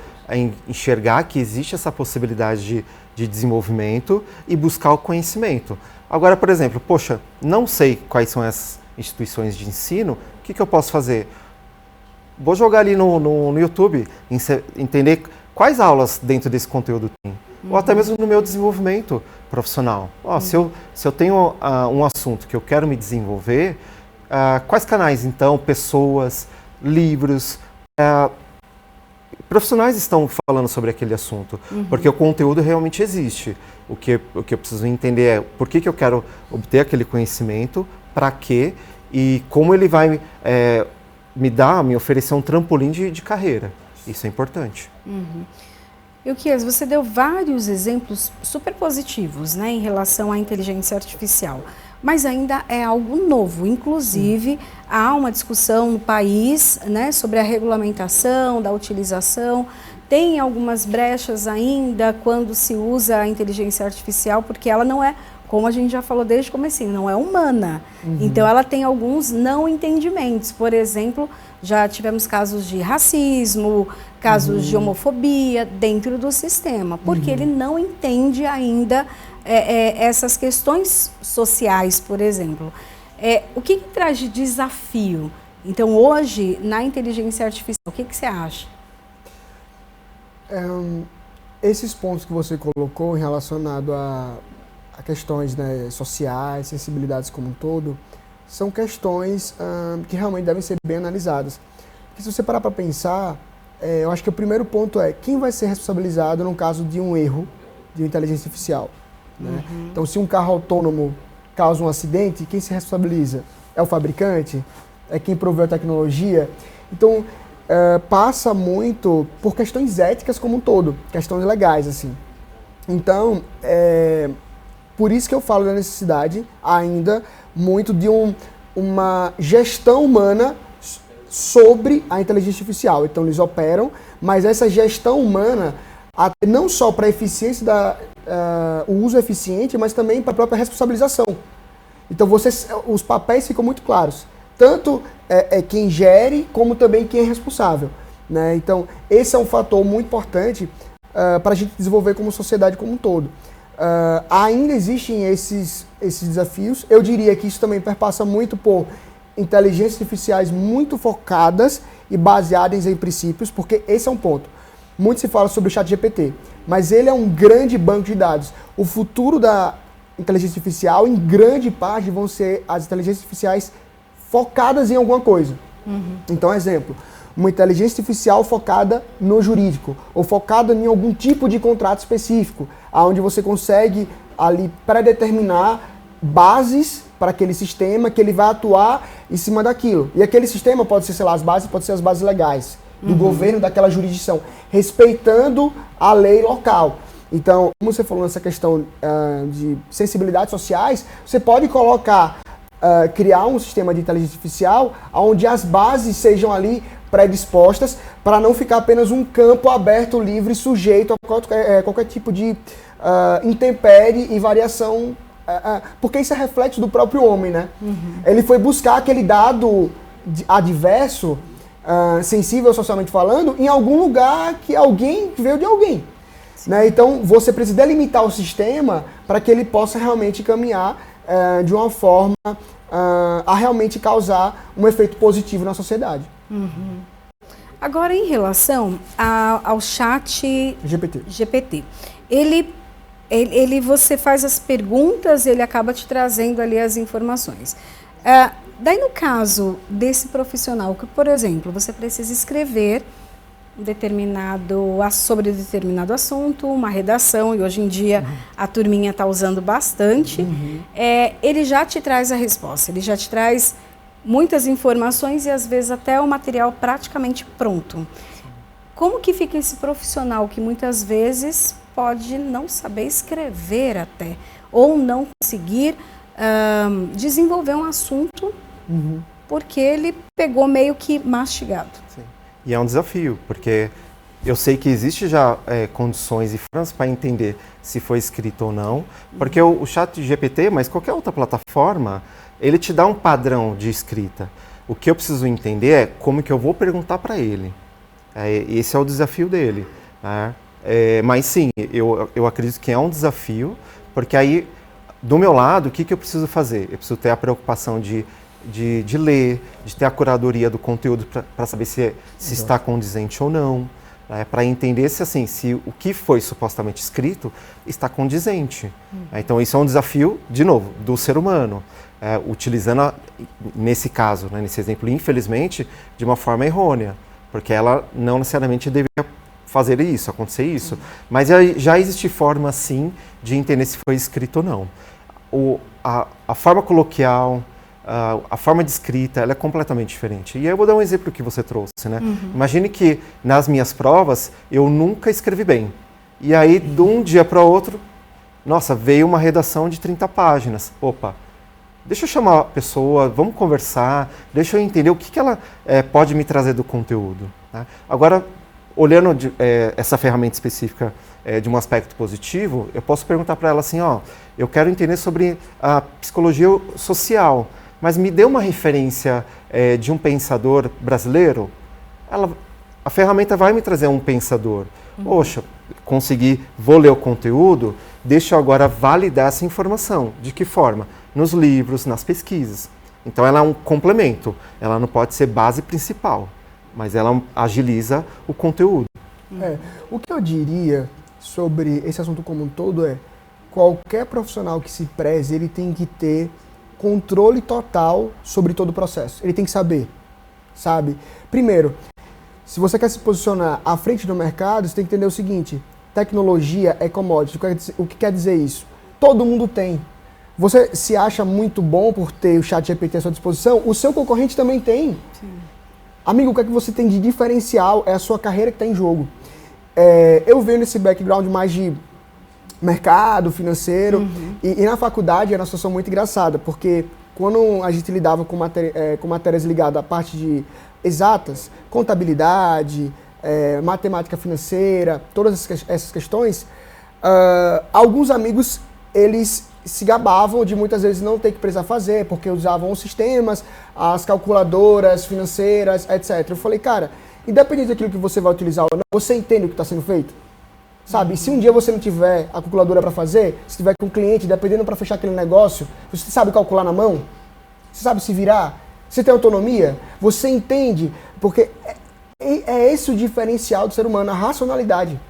enxergar que existe essa possibilidade de desenvolvimento e buscar o conhecimento. Agora, por exemplo, poxa, não sei quais são essas instituições de ensino, o que eu posso fazer? Vou jogar ali no YouTube, entender quais aulas dentro desse conteúdo tem. Uhum. Ou até mesmo no meu desenvolvimento profissional. Se eu tenho um assunto que eu quero me desenvolver, quais canais, então, pessoas, livros, profissionais estão falando sobre aquele assunto? Porque o conteúdo realmente existe. O que eu preciso entender é por que eu quero obter aquele conhecimento, para quê, e como ele vai me oferecer um trampolim de carreira. Isso é importante. E o que você deu vários exemplos super positivos, né, em relação à inteligência artificial, mas ainda é algo novo. Inclusive, há uma discussão no país, né, sobre a regulamentação da utilização. Tem algumas brechas ainda quando se usa a inteligência artificial, porque ela não é, como a gente já falou desde o comecinho, não é humana. Então, ela tem alguns não entendimentos. Por exemplo, já tivemos casos de racismo, casos de homofobia dentro do sistema, porque ele não entende ainda essas questões sociais, por exemplo. O que traz de desafio? Então, hoje, na inteligência artificial, o que você acha? Esses pontos que você colocou relacionado a questões, né, sociais, sensibilidades como um todo, são questões que realmente devem ser bem analisadas. Porque se você parar para pensar, eu acho que o primeiro ponto é quem vai ser responsabilizado no caso de um erro de inteligência artificial. Né? Então, se um carro autônomo causa um acidente, quem se responsabiliza? É o fabricante? É quem proveu a tecnologia? Então, passa muito por questões éticas como um todo, questões legais, assim. Então, por isso que eu falo da necessidade ainda muito de uma gestão humana sobre a inteligência artificial. Então, eles operam, mas essa gestão humana, não só para a eficiência o uso eficiente, mas também para a própria responsabilização. Então, os papéis ficam muito claros. Tanto quem gere, como também quem é responsável. Né? Então, esse é um fator muito importante para a gente desenvolver como sociedade como um todo. Ainda existem esses desafios. Eu diria que isso também perpassa muito por inteligências artificiais muito focadas e baseadas em princípios, porque esse é um ponto. Muito se fala sobre o ChatGPT, mas ele é um grande banco de dados. O futuro da inteligência artificial, em grande parte, vão ser as inteligências artificiais focadas em alguma coisa. Então, exemplo, uma inteligência artificial focada no jurídico, ou focada em algum tipo de contrato específico, onde você consegue ali predeterminar bases para aquele sistema que ele vai atuar em cima daquilo. E aquele sistema pode ser, sei lá, pode ser as bases legais do governo daquela jurisdição, respeitando a lei local. Então, como você falou nessa questão de sensibilidades sociais, você pode criar um sistema de inteligência artificial onde as bases sejam ali predispostas para não ficar apenas um campo aberto, livre, sujeito a qualquer tipo de intempérie e variação, porque isso é reflexo do próprio homem, né? Ele foi buscar aquele dado adverso, sensível socialmente falando, em algum lugar que alguém veio de alguém. Né? Então, você precisa delimitar o sistema para que ele possa realmente caminhar de uma forma a realmente causar um efeito positivo na sociedade. Agora, em relação ao chat GPT, você faz as perguntas, ele acaba te trazendo ali as informações. Daí, no caso desse profissional, que, por exemplo, você precisa escrever sobre determinado assunto, uma redação, e hoje em dia a turminha está usando bastante, ele já te traz a resposta, ele já te traz muitas informações e às vezes até o material praticamente pronto. Como que fica esse profissional que muitas vezes pode não saber escrever até, ou não conseguir desenvolver um assunto porque ele pegou meio que mastigado? Sim. E é um desafio, porque eu sei que existe já condições e formas para entender se foi escrito ou não, porque o ChatGPT, mas qualquer outra plataforma, ele te dá um padrão de escrita. O que eu preciso entender é como que eu vou perguntar para ele. Esse é o desafio dele. Né? Mas sim, eu acredito que é um desafio, porque aí, do meu lado, o que eu preciso fazer? Eu preciso ter a preocupação de ler, de ter a curadoria do conteúdo para saber se está condizente ou não, para entender se o que foi supostamente escrito está condizente. Então, isso é um desafio, de novo, do ser humano. utilizando, nesse caso, né, nesse exemplo, infelizmente, de uma forma errônea, porque ela não necessariamente deveria fazer isso, acontecer isso. Mas já existe forma, sim, de entender se foi escrito ou não. A forma coloquial, a forma de escrita, ela é completamente diferente. E aí eu vou dar um exemplo que você trouxe, né? Imagine que nas minhas provas eu nunca escrevi bem. E aí, de um dia para o outro, nossa, veio uma redação de 30 páginas. Opa, deixa eu chamar a pessoa, vamos conversar, deixa eu entender o que ela pode me trazer do conteúdo. Né? Agora, olhando essa ferramenta específica de um aspecto positivo, eu posso perguntar para ela assim, ó, eu quero entender sobre a psicologia social, mas me dê uma referência de um pensador brasileiro. A ferramenta vai me trazer um pensador. Poxa, vou ler o conteúdo, deixa eu agora validar essa informação. De que forma? Nos livros, nas pesquisas. Então ela é um complemento, ela não pode ser base principal, mas ela agiliza o conteúdo. O que eu diria sobre esse assunto como um todo qualquer profissional que se preze, ele tem que ter controle total sobre todo o processo. Ele tem que saber, sabe? Primeiro, se você quer se posicionar à frente do mercado, você tem que entender o seguinte, tecnologia é commodity. O que quer dizer isso? Todo mundo tem. Você se acha muito bom por ter o ChatGPT à sua disposição, o seu concorrente também tem. Sim. Amigo, o que é que você tem de diferencial é a sua carreira que está em jogo. Eu venho nesse background mais de mercado, financeiro, e na faculdade era uma situação muito engraçada, porque quando a gente lidava com matérias ligadas à parte de exatas, contabilidade, matemática financeira, todas essas questões, alguns amigos, eles se gabavam de muitas vezes não ter que precisar fazer, porque usavam os sistemas, as calculadoras financeiras, etc. Eu falei, cara, independente daquilo que você vai utilizar ou não, você entende o que está sendo feito? Sabe, e se um dia você não tiver a calculadora para fazer, se tiver com um cliente, dependendo para fechar aquele negócio, você sabe calcular na mão? Você sabe se virar? Você tem autonomia? Você entende? Porque é esse o diferencial do ser humano, a racionalidade,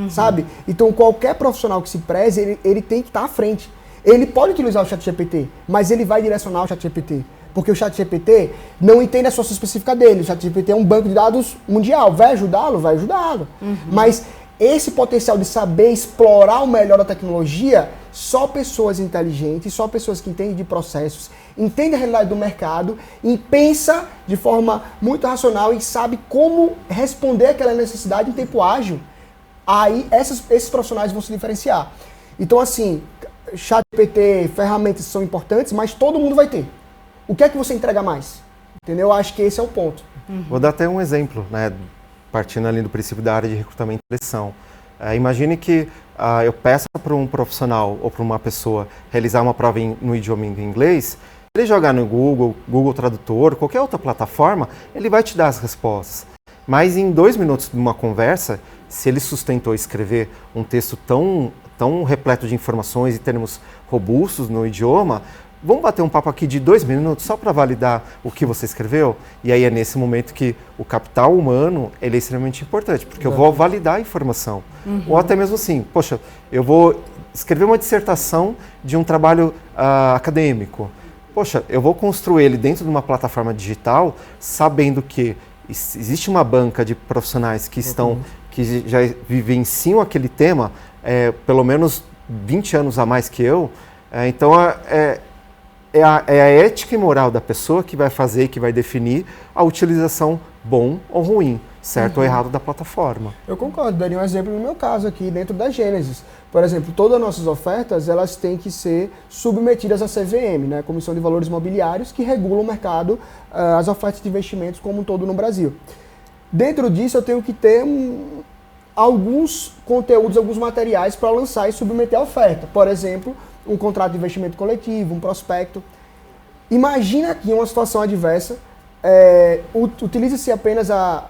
sabe? Então qualquer profissional que se preze, ele tem que estar à frente. Ele pode utilizar o ChatGPT, mas ele vai direcionar o ChatGPT. Porque o ChatGPT não entende a situação específica dele. O ChatGPT é um banco de dados mundial. Vai ajudá-lo? Vai ajudá-lo. Mas esse potencial de saber explorar o melhor da tecnologia, só pessoas inteligentes, só pessoas que entendem de processos, entendem a realidade do mercado e pensa de forma muito racional e sabe como responder àquela necessidade em tempo ágil. Aí esses profissionais vão se diferenciar. Então assim, ChatGPT, ferramentas são importantes, mas todo mundo vai ter. O que é que você entrega mais? Entendeu? Eu acho que esse é o ponto. Vou dar até um exemplo, né? Partindo ali do princípio da área de recrutamento e seleção. Imagine que eu peça para um profissional ou para uma pessoa realizar uma prova no idioma inglês, ele jogar no Google Tradutor, qualquer outra plataforma, ele vai te dar as respostas. Mas em 2 minutos de uma conversa, se ele sustentou escrever um texto tão repleto de informações e termos robustos no idioma, vamos bater um papo aqui de 2 minutos só para validar o que você escreveu? E aí é nesse momento que o capital humano ele é extremamente importante, porque eu vou validar a informação. Ou até mesmo assim, poxa, eu vou escrever uma dissertação de um trabalho acadêmico. Poxa, eu vou construir ele dentro de uma plataforma digital, sabendo que existe uma banca de profissionais que já vivenciam aquele tema, pelo menos 20 anos a mais que eu. Então, é a ética e moral da pessoa que vai fazer, que vai definir a utilização bom ou ruim, certo ou errado da plataforma. Eu concordo, daria um exemplo no meu caso aqui, dentro da Gênesis. Por exemplo, todas as nossas ofertas, elas têm que ser submetidas à CVM, né, Comissão de Valores Mobiliários, que regula o mercado, as ofertas de investimentos como um todo no Brasil. Dentro disso, eu tenho que ter alguns conteúdos, alguns materiais para lançar e submeter a oferta. Por exemplo, um contrato de investimento coletivo, um prospecto. Imagina aqui uma situação adversa, utiliza-se apenas a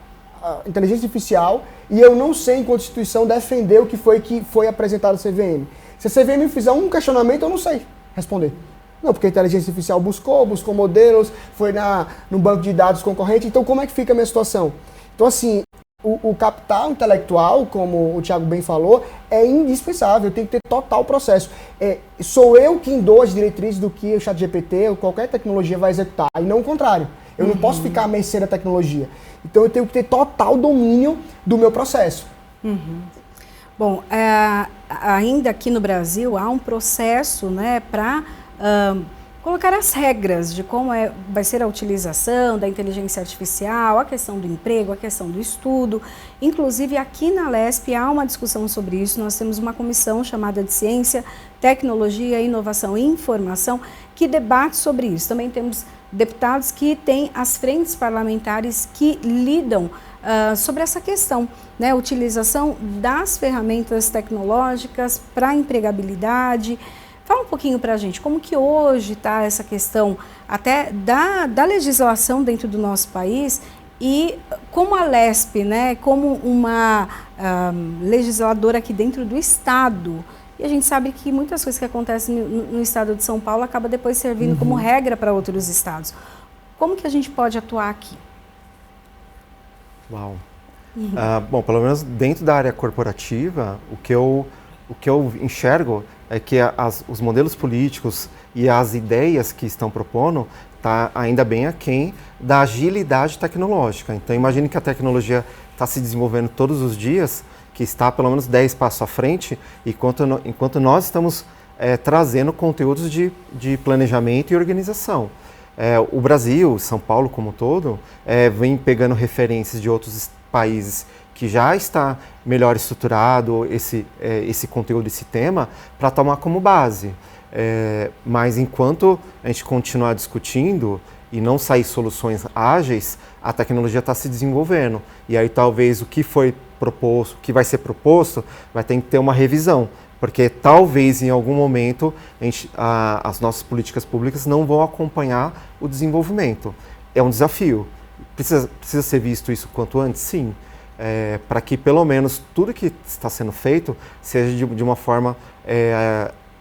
inteligência artificial e eu não sei, enquanto instituição, defender o que foi apresentado à CVM. Se a CVM fizer um questionamento, eu não sei responder. Não, porque a inteligência artificial buscou modelos, foi no banco de dados concorrente, então como é que fica a minha situação? Então assim, o capital intelectual, como o Thiago bem falou, é indispensável, tem que ter total processo. Sou eu quem dou as diretrizes do que o ChatGPT ou qualquer tecnologia vai executar, e não o contrário. Eu não posso ficar à mercê da tecnologia. Então eu tenho que ter total domínio do meu processo. Bom, ainda aqui no Brasil há um processo, né, para colocar as regras de como vai ser a utilização da inteligência artificial, a questão do emprego, a questão do estudo. Inclusive, aqui na LESP há uma discussão sobre isso. Nós temos uma comissão chamada de Ciência, Tecnologia, Inovação e Informação que debate sobre isso. Também temos deputados que têm as frentes parlamentares que lidam sobre essa questão, né? Utilização das ferramentas tecnológicas para a empregabilidade. Fala um pouquinho para a gente, como que hoje está essa questão até da legislação dentro do nosso país e como a LESP, né, como uma legisladora aqui dentro do Estado. E a gente sabe que muitas coisas que acontecem no Estado de São Paulo acabam depois servindo como regra para outros estados. Como que a gente pode atuar aqui? Uau! Bom, pelo menos dentro da área corporativa, o que eu enxergo é que os modelos políticos e as ideias que estão propondo está ainda bem aquém da agilidade tecnológica. Então, imagine que a tecnologia está se desenvolvendo todos os dias, que está pelo menos 10 passos à frente, enquanto nós estamos trazendo conteúdos de planejamento e organização. O Brasil, São Paulo como um todo, vem pegando referências de outros países que já está melhor estruturado esse conteúdo, esse tema, para tomar como base. Mas enquanto a gente continuar discutindo e não sair soluções ágeis, a tecnologia está se desenvolvendo. E aí talvez o que foi proposto, o que vai ser proposto, vai ter que ter uma revisão. Porque talvez em algum momento as nossas políticas públicas não vão acompanhar o desenvolvimento. É um desafio. Precisa ser visto isso quanto antes? Sim. Para que pelo menos tudo que está sendo feito seja de uma forma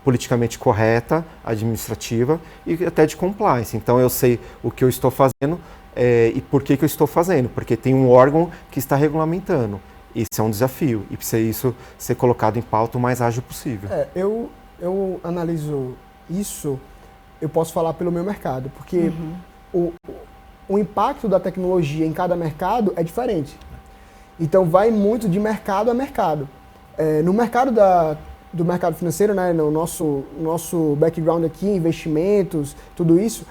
politicamente correta, administrativa e até de compliance. Então eu sei o que eu estou fazendo e por que eu estou fazendo, porque tem um órgão que está regulamentando. Isso é um desafio e precisa isso ser colocado em pauta o mais ágil possível. Eu analiso isso, eu posso falar pelo meu mercado, porque o impacto da tecnologia em cada mercado é diferente. Então vai muito de mercado a mercado. No mercado do mercado financeiro, né, no nosso background aqui, investimentos, tudo isso,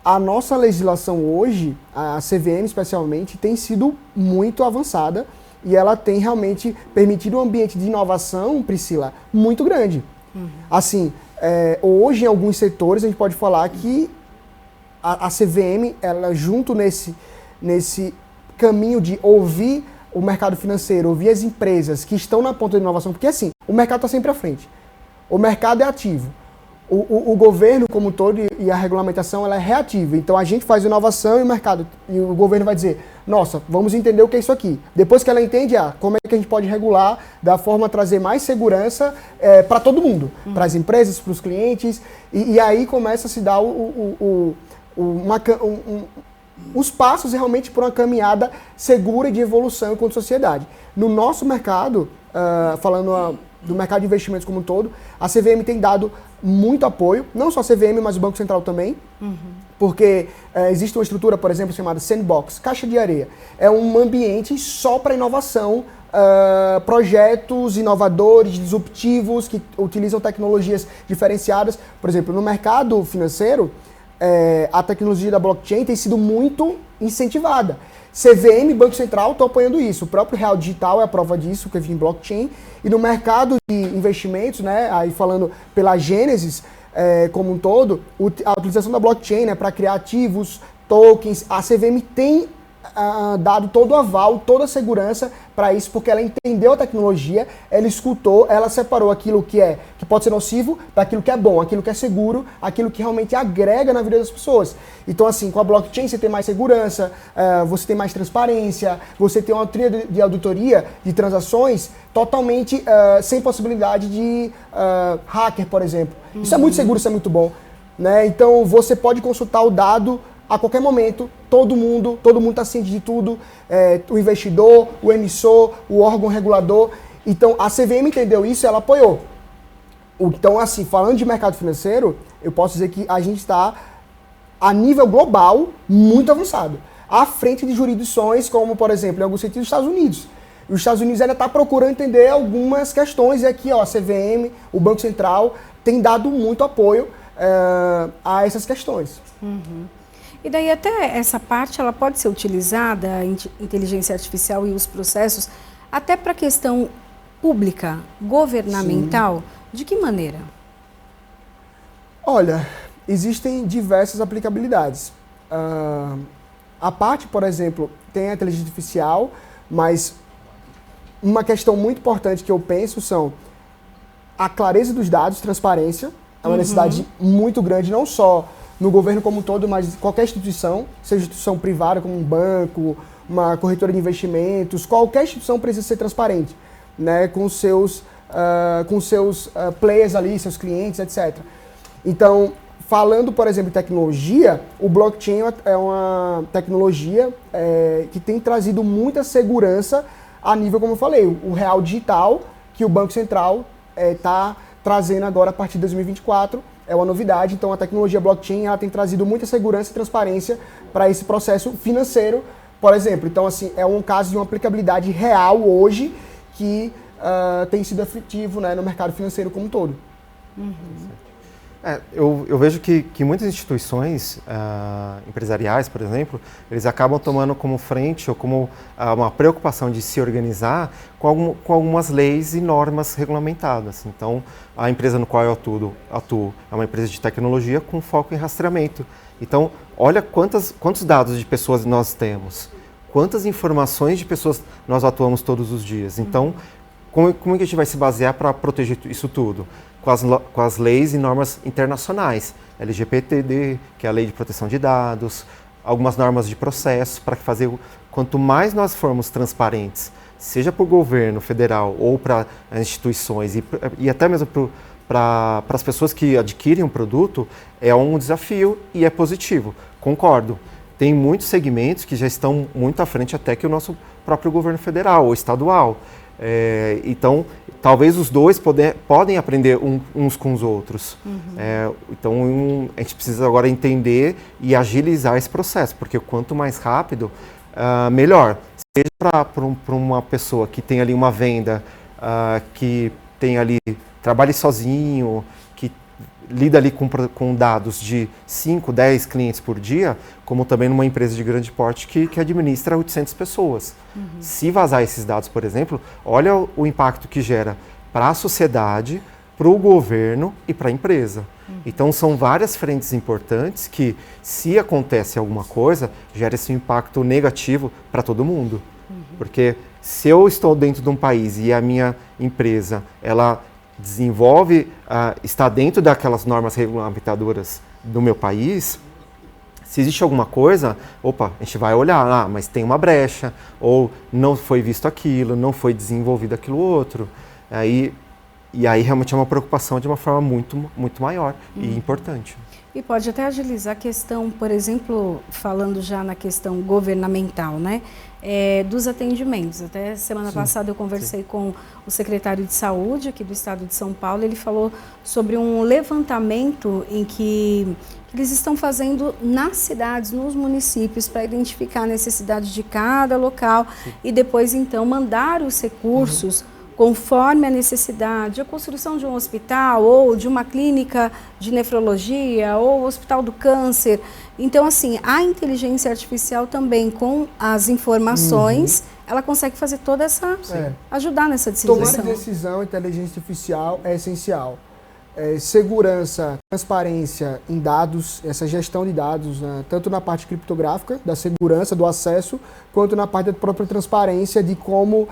a nossa legislação hoje, a CVM especialmente, tem sido muito avançada e ela tem realmente permitido um ambiente de inovação, Priscila, muito grande. Assim, hoje em alguns setores a gente pode falar que a CVM, ela junto nesse caminho de ouvir o mercado financeiro, ouvir as empresas que estão na ponta de inovação, porque assim, o mercado está sempre à frente. O mercado é ativo. O governo como um todo e a regulamentação ela é reativa. Então a gente faz inovação e o governo vai dizer, nossa, vamos entender o que é isso aqui. Depois que ela entende, como é que a gente pode regular da forma a trazer mais segurança para todo mundo, para as empresas, para os clientes, e aí começa a se dar os passos realmente para uma caminhada segura de evolução enquanto sociedade. No nosso mercado, falando do mercado de investimentos como um todo, a CVM tem dado muito apoio, não só a CVM, mas o Banco Central também, porque existe uma estrutura, por exemplo, chamada Sandbox, caixa de areia. É um ambiente só para inovação, projetos inovadores, disruptivos, que utilizam tecnologias diferenciadas. Por exemplo, no mercado financeiro, a tecnologia da blockchain tem sido muito incentivada. CVM e Banco Central estão apoiando isso. O próprio Real Digital é a prova disso, que é em blockchain. E no mercado de investimentos, né, aí falando pela Gênesis como um todo, a utilização da blockchain, né, para criar ativos, tokens, a CVM tem dado todo o aval, toda a segurança para isso, porque ela entendeu a tecnologia, ela escutou, ela separou aquilo que pode ser nocivo daquilo que é bom, aquilo que é seguro, aquilo que realmente agrega na vida das pessoas. Então, assim, com a blockchain você tem mais segurança, você tem mais transparência, você tem uma trilha de auditoria de transações totalmente sem possibilidade de hacker, por exemplo. Isso é muito seguro, isso é muito bom, né? Então, você pode consultar o dado a qualquer momento, todo mundo está ciente de tudo, o investidor, o emissor, o órgão regulador. Então, a CVM entendeu isso e ela apoiou. Então, assim, falando de mercado financeiro, eu posso dizer que a gente está, a nível global, muito avançado. À frente de jurisdições como, por exemplo, em alguns sentidos, os Estados Unidos. Os Estados Unidos ainda está procurando entender algumas questões, e aqui, ó, a CVM, o Banco Central, tem dado muito apoio a essas questões. Uhum. E daí até essa parte, ela pode ser utilizada, a inteligência artificial e os processos, até para a questão pública, governamental. Sim. De que maneira? Olha, existem diversas aplicabilidades. A parte, por exemplo, tem a inteligência artificial, mas uma questão muito importante que eu penso são a clareza dos dados, transparência. É uma necessidade muito grande, não só no governo como um todo, mas qualquer instituição, seja instituição privada como um banco, uma corretora de investimentos, qualquer instituição precisa ser transparente, né, com seus players ali, seus clientes, etc. Então, falando, por exemplo, em tecnologia, o blockchain é uma tecnologia que tem trazido muita segurança a nível, como eu falei, o real digital, que o Banco Central está trazendo agora a partir de 2024, é uma novidade. Então a tecnologia blockchain ela tem trazido muita segurança e transparência para esse processo financeiro, por exemplo. Então, assim, é um caso de uma aplicabilidade real hoje que tem sido efetivo, né, no mercado financeiro como um todo. Eu vejo que muitas instituições empresariais, por exemplo, eles acabam tomando como frente ou como uma preocupação de se organizar com algumas leis e normas regulamentadas. Então, a empresa no qual eu atuo é uma empresa de tecnologia com foco em rastreamento. Então, olha quantos dados de pessoas nós temos, quantas informações de pessoas nós atuamos todos os dias. Então, como que a gente vai se basear para proteger isso tudo? Com as leis e normas internacionais, LGPD, que é a Lei de Proteção de Dados, algumas normas de processo, para fazer, quanto mais nós formos transparentes, seja para o governo federal ou para as instituições e até mesmo para as pessoas que adquirem um produto, é um desafio e é positivo, concordo. Tem muitos segmentos que já estão muito à frente até que o nosso próprio governo federal ou estadual. Então, talvez os dois podem aprender uns com os outros. Então, a gente precisa agora entender e agilizar esse processo, porque quanto mais rápido, melhor. Seja para uma pessoa que tem ali uma venda, que tem ali, trabalhe sozinho, que lida ali com dados de 5, 10 clientes por dia, como também numa empresa de grande porte que administra 800 pessoas. Se vazar esses dados, por exemplo, olha o impacto que gera para a sociedade, para o governo e para a empresa. Então, são várias frentes importantes que, se acontece alguma coisa, gera esse impacto negativo para todo mundo. Porque se eu estou dentro de um país e a minha empresa, ela desenvolve, está dentro daquelas normas regulamentadoras do meu país, se existe alguma coisa, a gente vai olhar, mas tem uma brecha, ou não foi visto aquilo, não foi desenvolvido aquilo outro. E aí realmente é uma preocupação de uma forma muito, muito maior e importante. E pode até agilizar a questão, por exemplo, falando já na questão governamental, né? Dos atendimentos. Até semana passada eu conversei com o secretário de Saúde aqui do estado de São Paulo. Ele falou sobre um levantamento em que eles estão fazendo nas cidades, nos municípios, para identificar a necessidade de cada local e depois, então, mandar os recursos conforme a necessidade, a construção de um hospital ou de uma clínica de nefrologia ou hospital do câncer. Então, assim, a inteligência artificial também, com as informações, ela consegue fazer toda essa... ajudar nessa decisão. Tomar decisão, inteligência artificial é essencial. Segurança, transparência em dados, essa gestão de dados, né, tanto na parte criptográfica, da segurança, do acesso, quanto na parte da própria transparência de como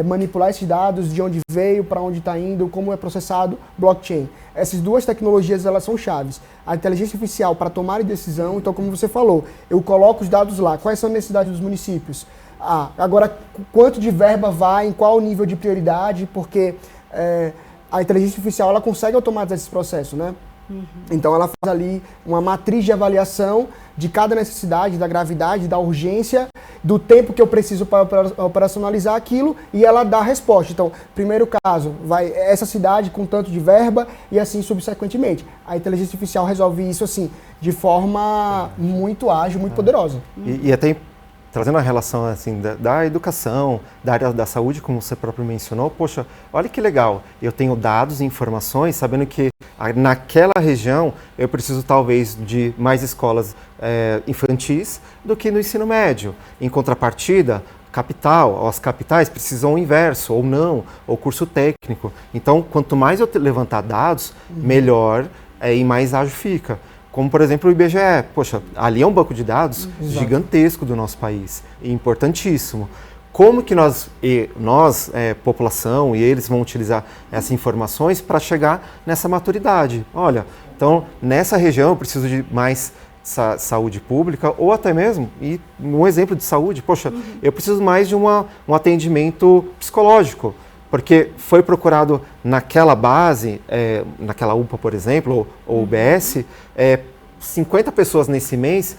manipular esses dados, de onde veio, para onde está indo, como é processado, blockchain. Essas duas tecnologias, elas são chaves. A inteligência artificial para tomar decisão, então, como você falou, eu coloco os dados lá, quais são as necessidades dos municípios? Agora, quanto de verba vai, em qual nível de prioridade, porque... a inteligência artificial ela consegue automatizar esse processo, né? Então ela faz ali uma matriz de avaliação de cada necessidade, da gravidade, da urgência, do tempo que eu preciso para operacionalizar aquilo, e ela dá a resposta. Então, primeiro caso, vai essa cidade com tanto de verba e assim subsequentemente. A inteligência artificial resolve isso assim, de forma muito ágil, muito poderosa. E até trazendo a relação assim, da educação, da área da saúde, como você próprio mencionou, poxa, olha que legal, eu tenho dados e informações, sabendo que naquela região eu preciso talvez de mais escolas infantis do que no ensino médio. Em contrapartida, as capitais precisam o inverso, ou não, ou curso técnico. Então, quanto mais eu levantar dados, melhor e mais ágil fica. Como, por exemplo, o IBGE. Poxa, ali é um banco de dados gigantesco do nosso país, e importantíssimo. Como que nós, população, e eles vão utilizar essas informações para chegar nessa maturidade? Olha, então, nessa região eu preciso de mais saúde pública, ou até mesmo, e um exemplo de saúde, poxa, eu preciso mais de um atendimento psicológico, porque foi procurado naquela base, naquela UPA, por exemplo, ou UBS, 50 pessoas nesse mês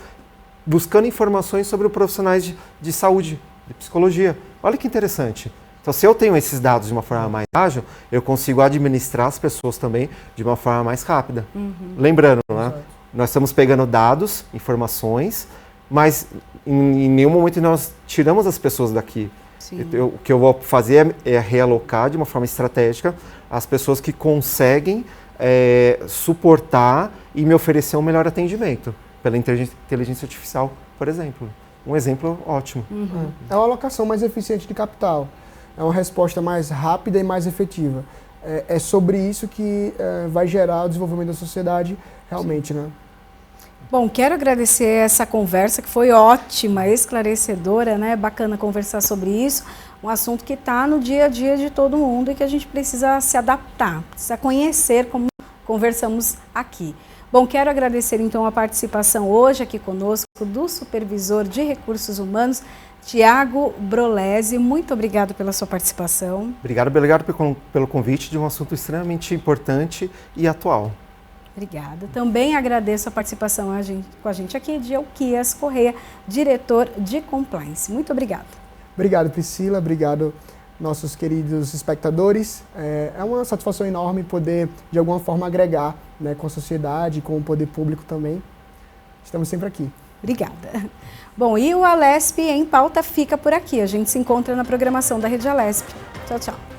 buscando informações sobre profissionais de saúde, de psicologia. Olha que interessante. Então, se eu tenho esses dados de uma forma mais ágil, eu consigo administrar as pessoas também de uma forma mais rápida. Lembrando, né? Nós estamos pegando dados, informações, mas em nenhum momento nós tiramos as pessoas daqui. O que eu vou fazer é realocar de uma forma estratégica as pessoas que conseguem suportar e me oferecer um melhor atendimento pela inteligência artificial, por exemplo. Um exemplo ótimo. É uma alocação mais eficiente de capital. É uma resposta mais rápida e mais efetiva. É sobre isso que vai gerar o desenvolvimento da sociedade realmente, né? Bom, quero agradecer essa conversa que foi ótima, esclarecedora, né? Bacana conversar sobre isso. Um assunto que está no dia a dia de todo mundo e que a gente precisa se adaptar, precisa conhecer, como conversamos aqui. Bom, quero agradecer então a participação hoje aqui conosco do Supervisor de Recursos Humanos, Tiago Brolesi. Muito obrigado pela sua participação. Obrigado pelo convite de um assunto extremamente importante e atual. Obrigada. Também agradeço a participação com a gente aqui de Elquias Correia, diretor de Compliance. Muito obrigada. Obrigado, Priscila. Obrigado, nossos queridos espectadores. É uma satisfação enorme poder, de alguma forma, agregar, né, com a sociedade, com o poder público também. Estamos sempre aqui. Obrigada. Bom, e o Alesp em Pauta fica por aqui. A gente se encontra na programação da Rede Alesp. Tchau, tchau.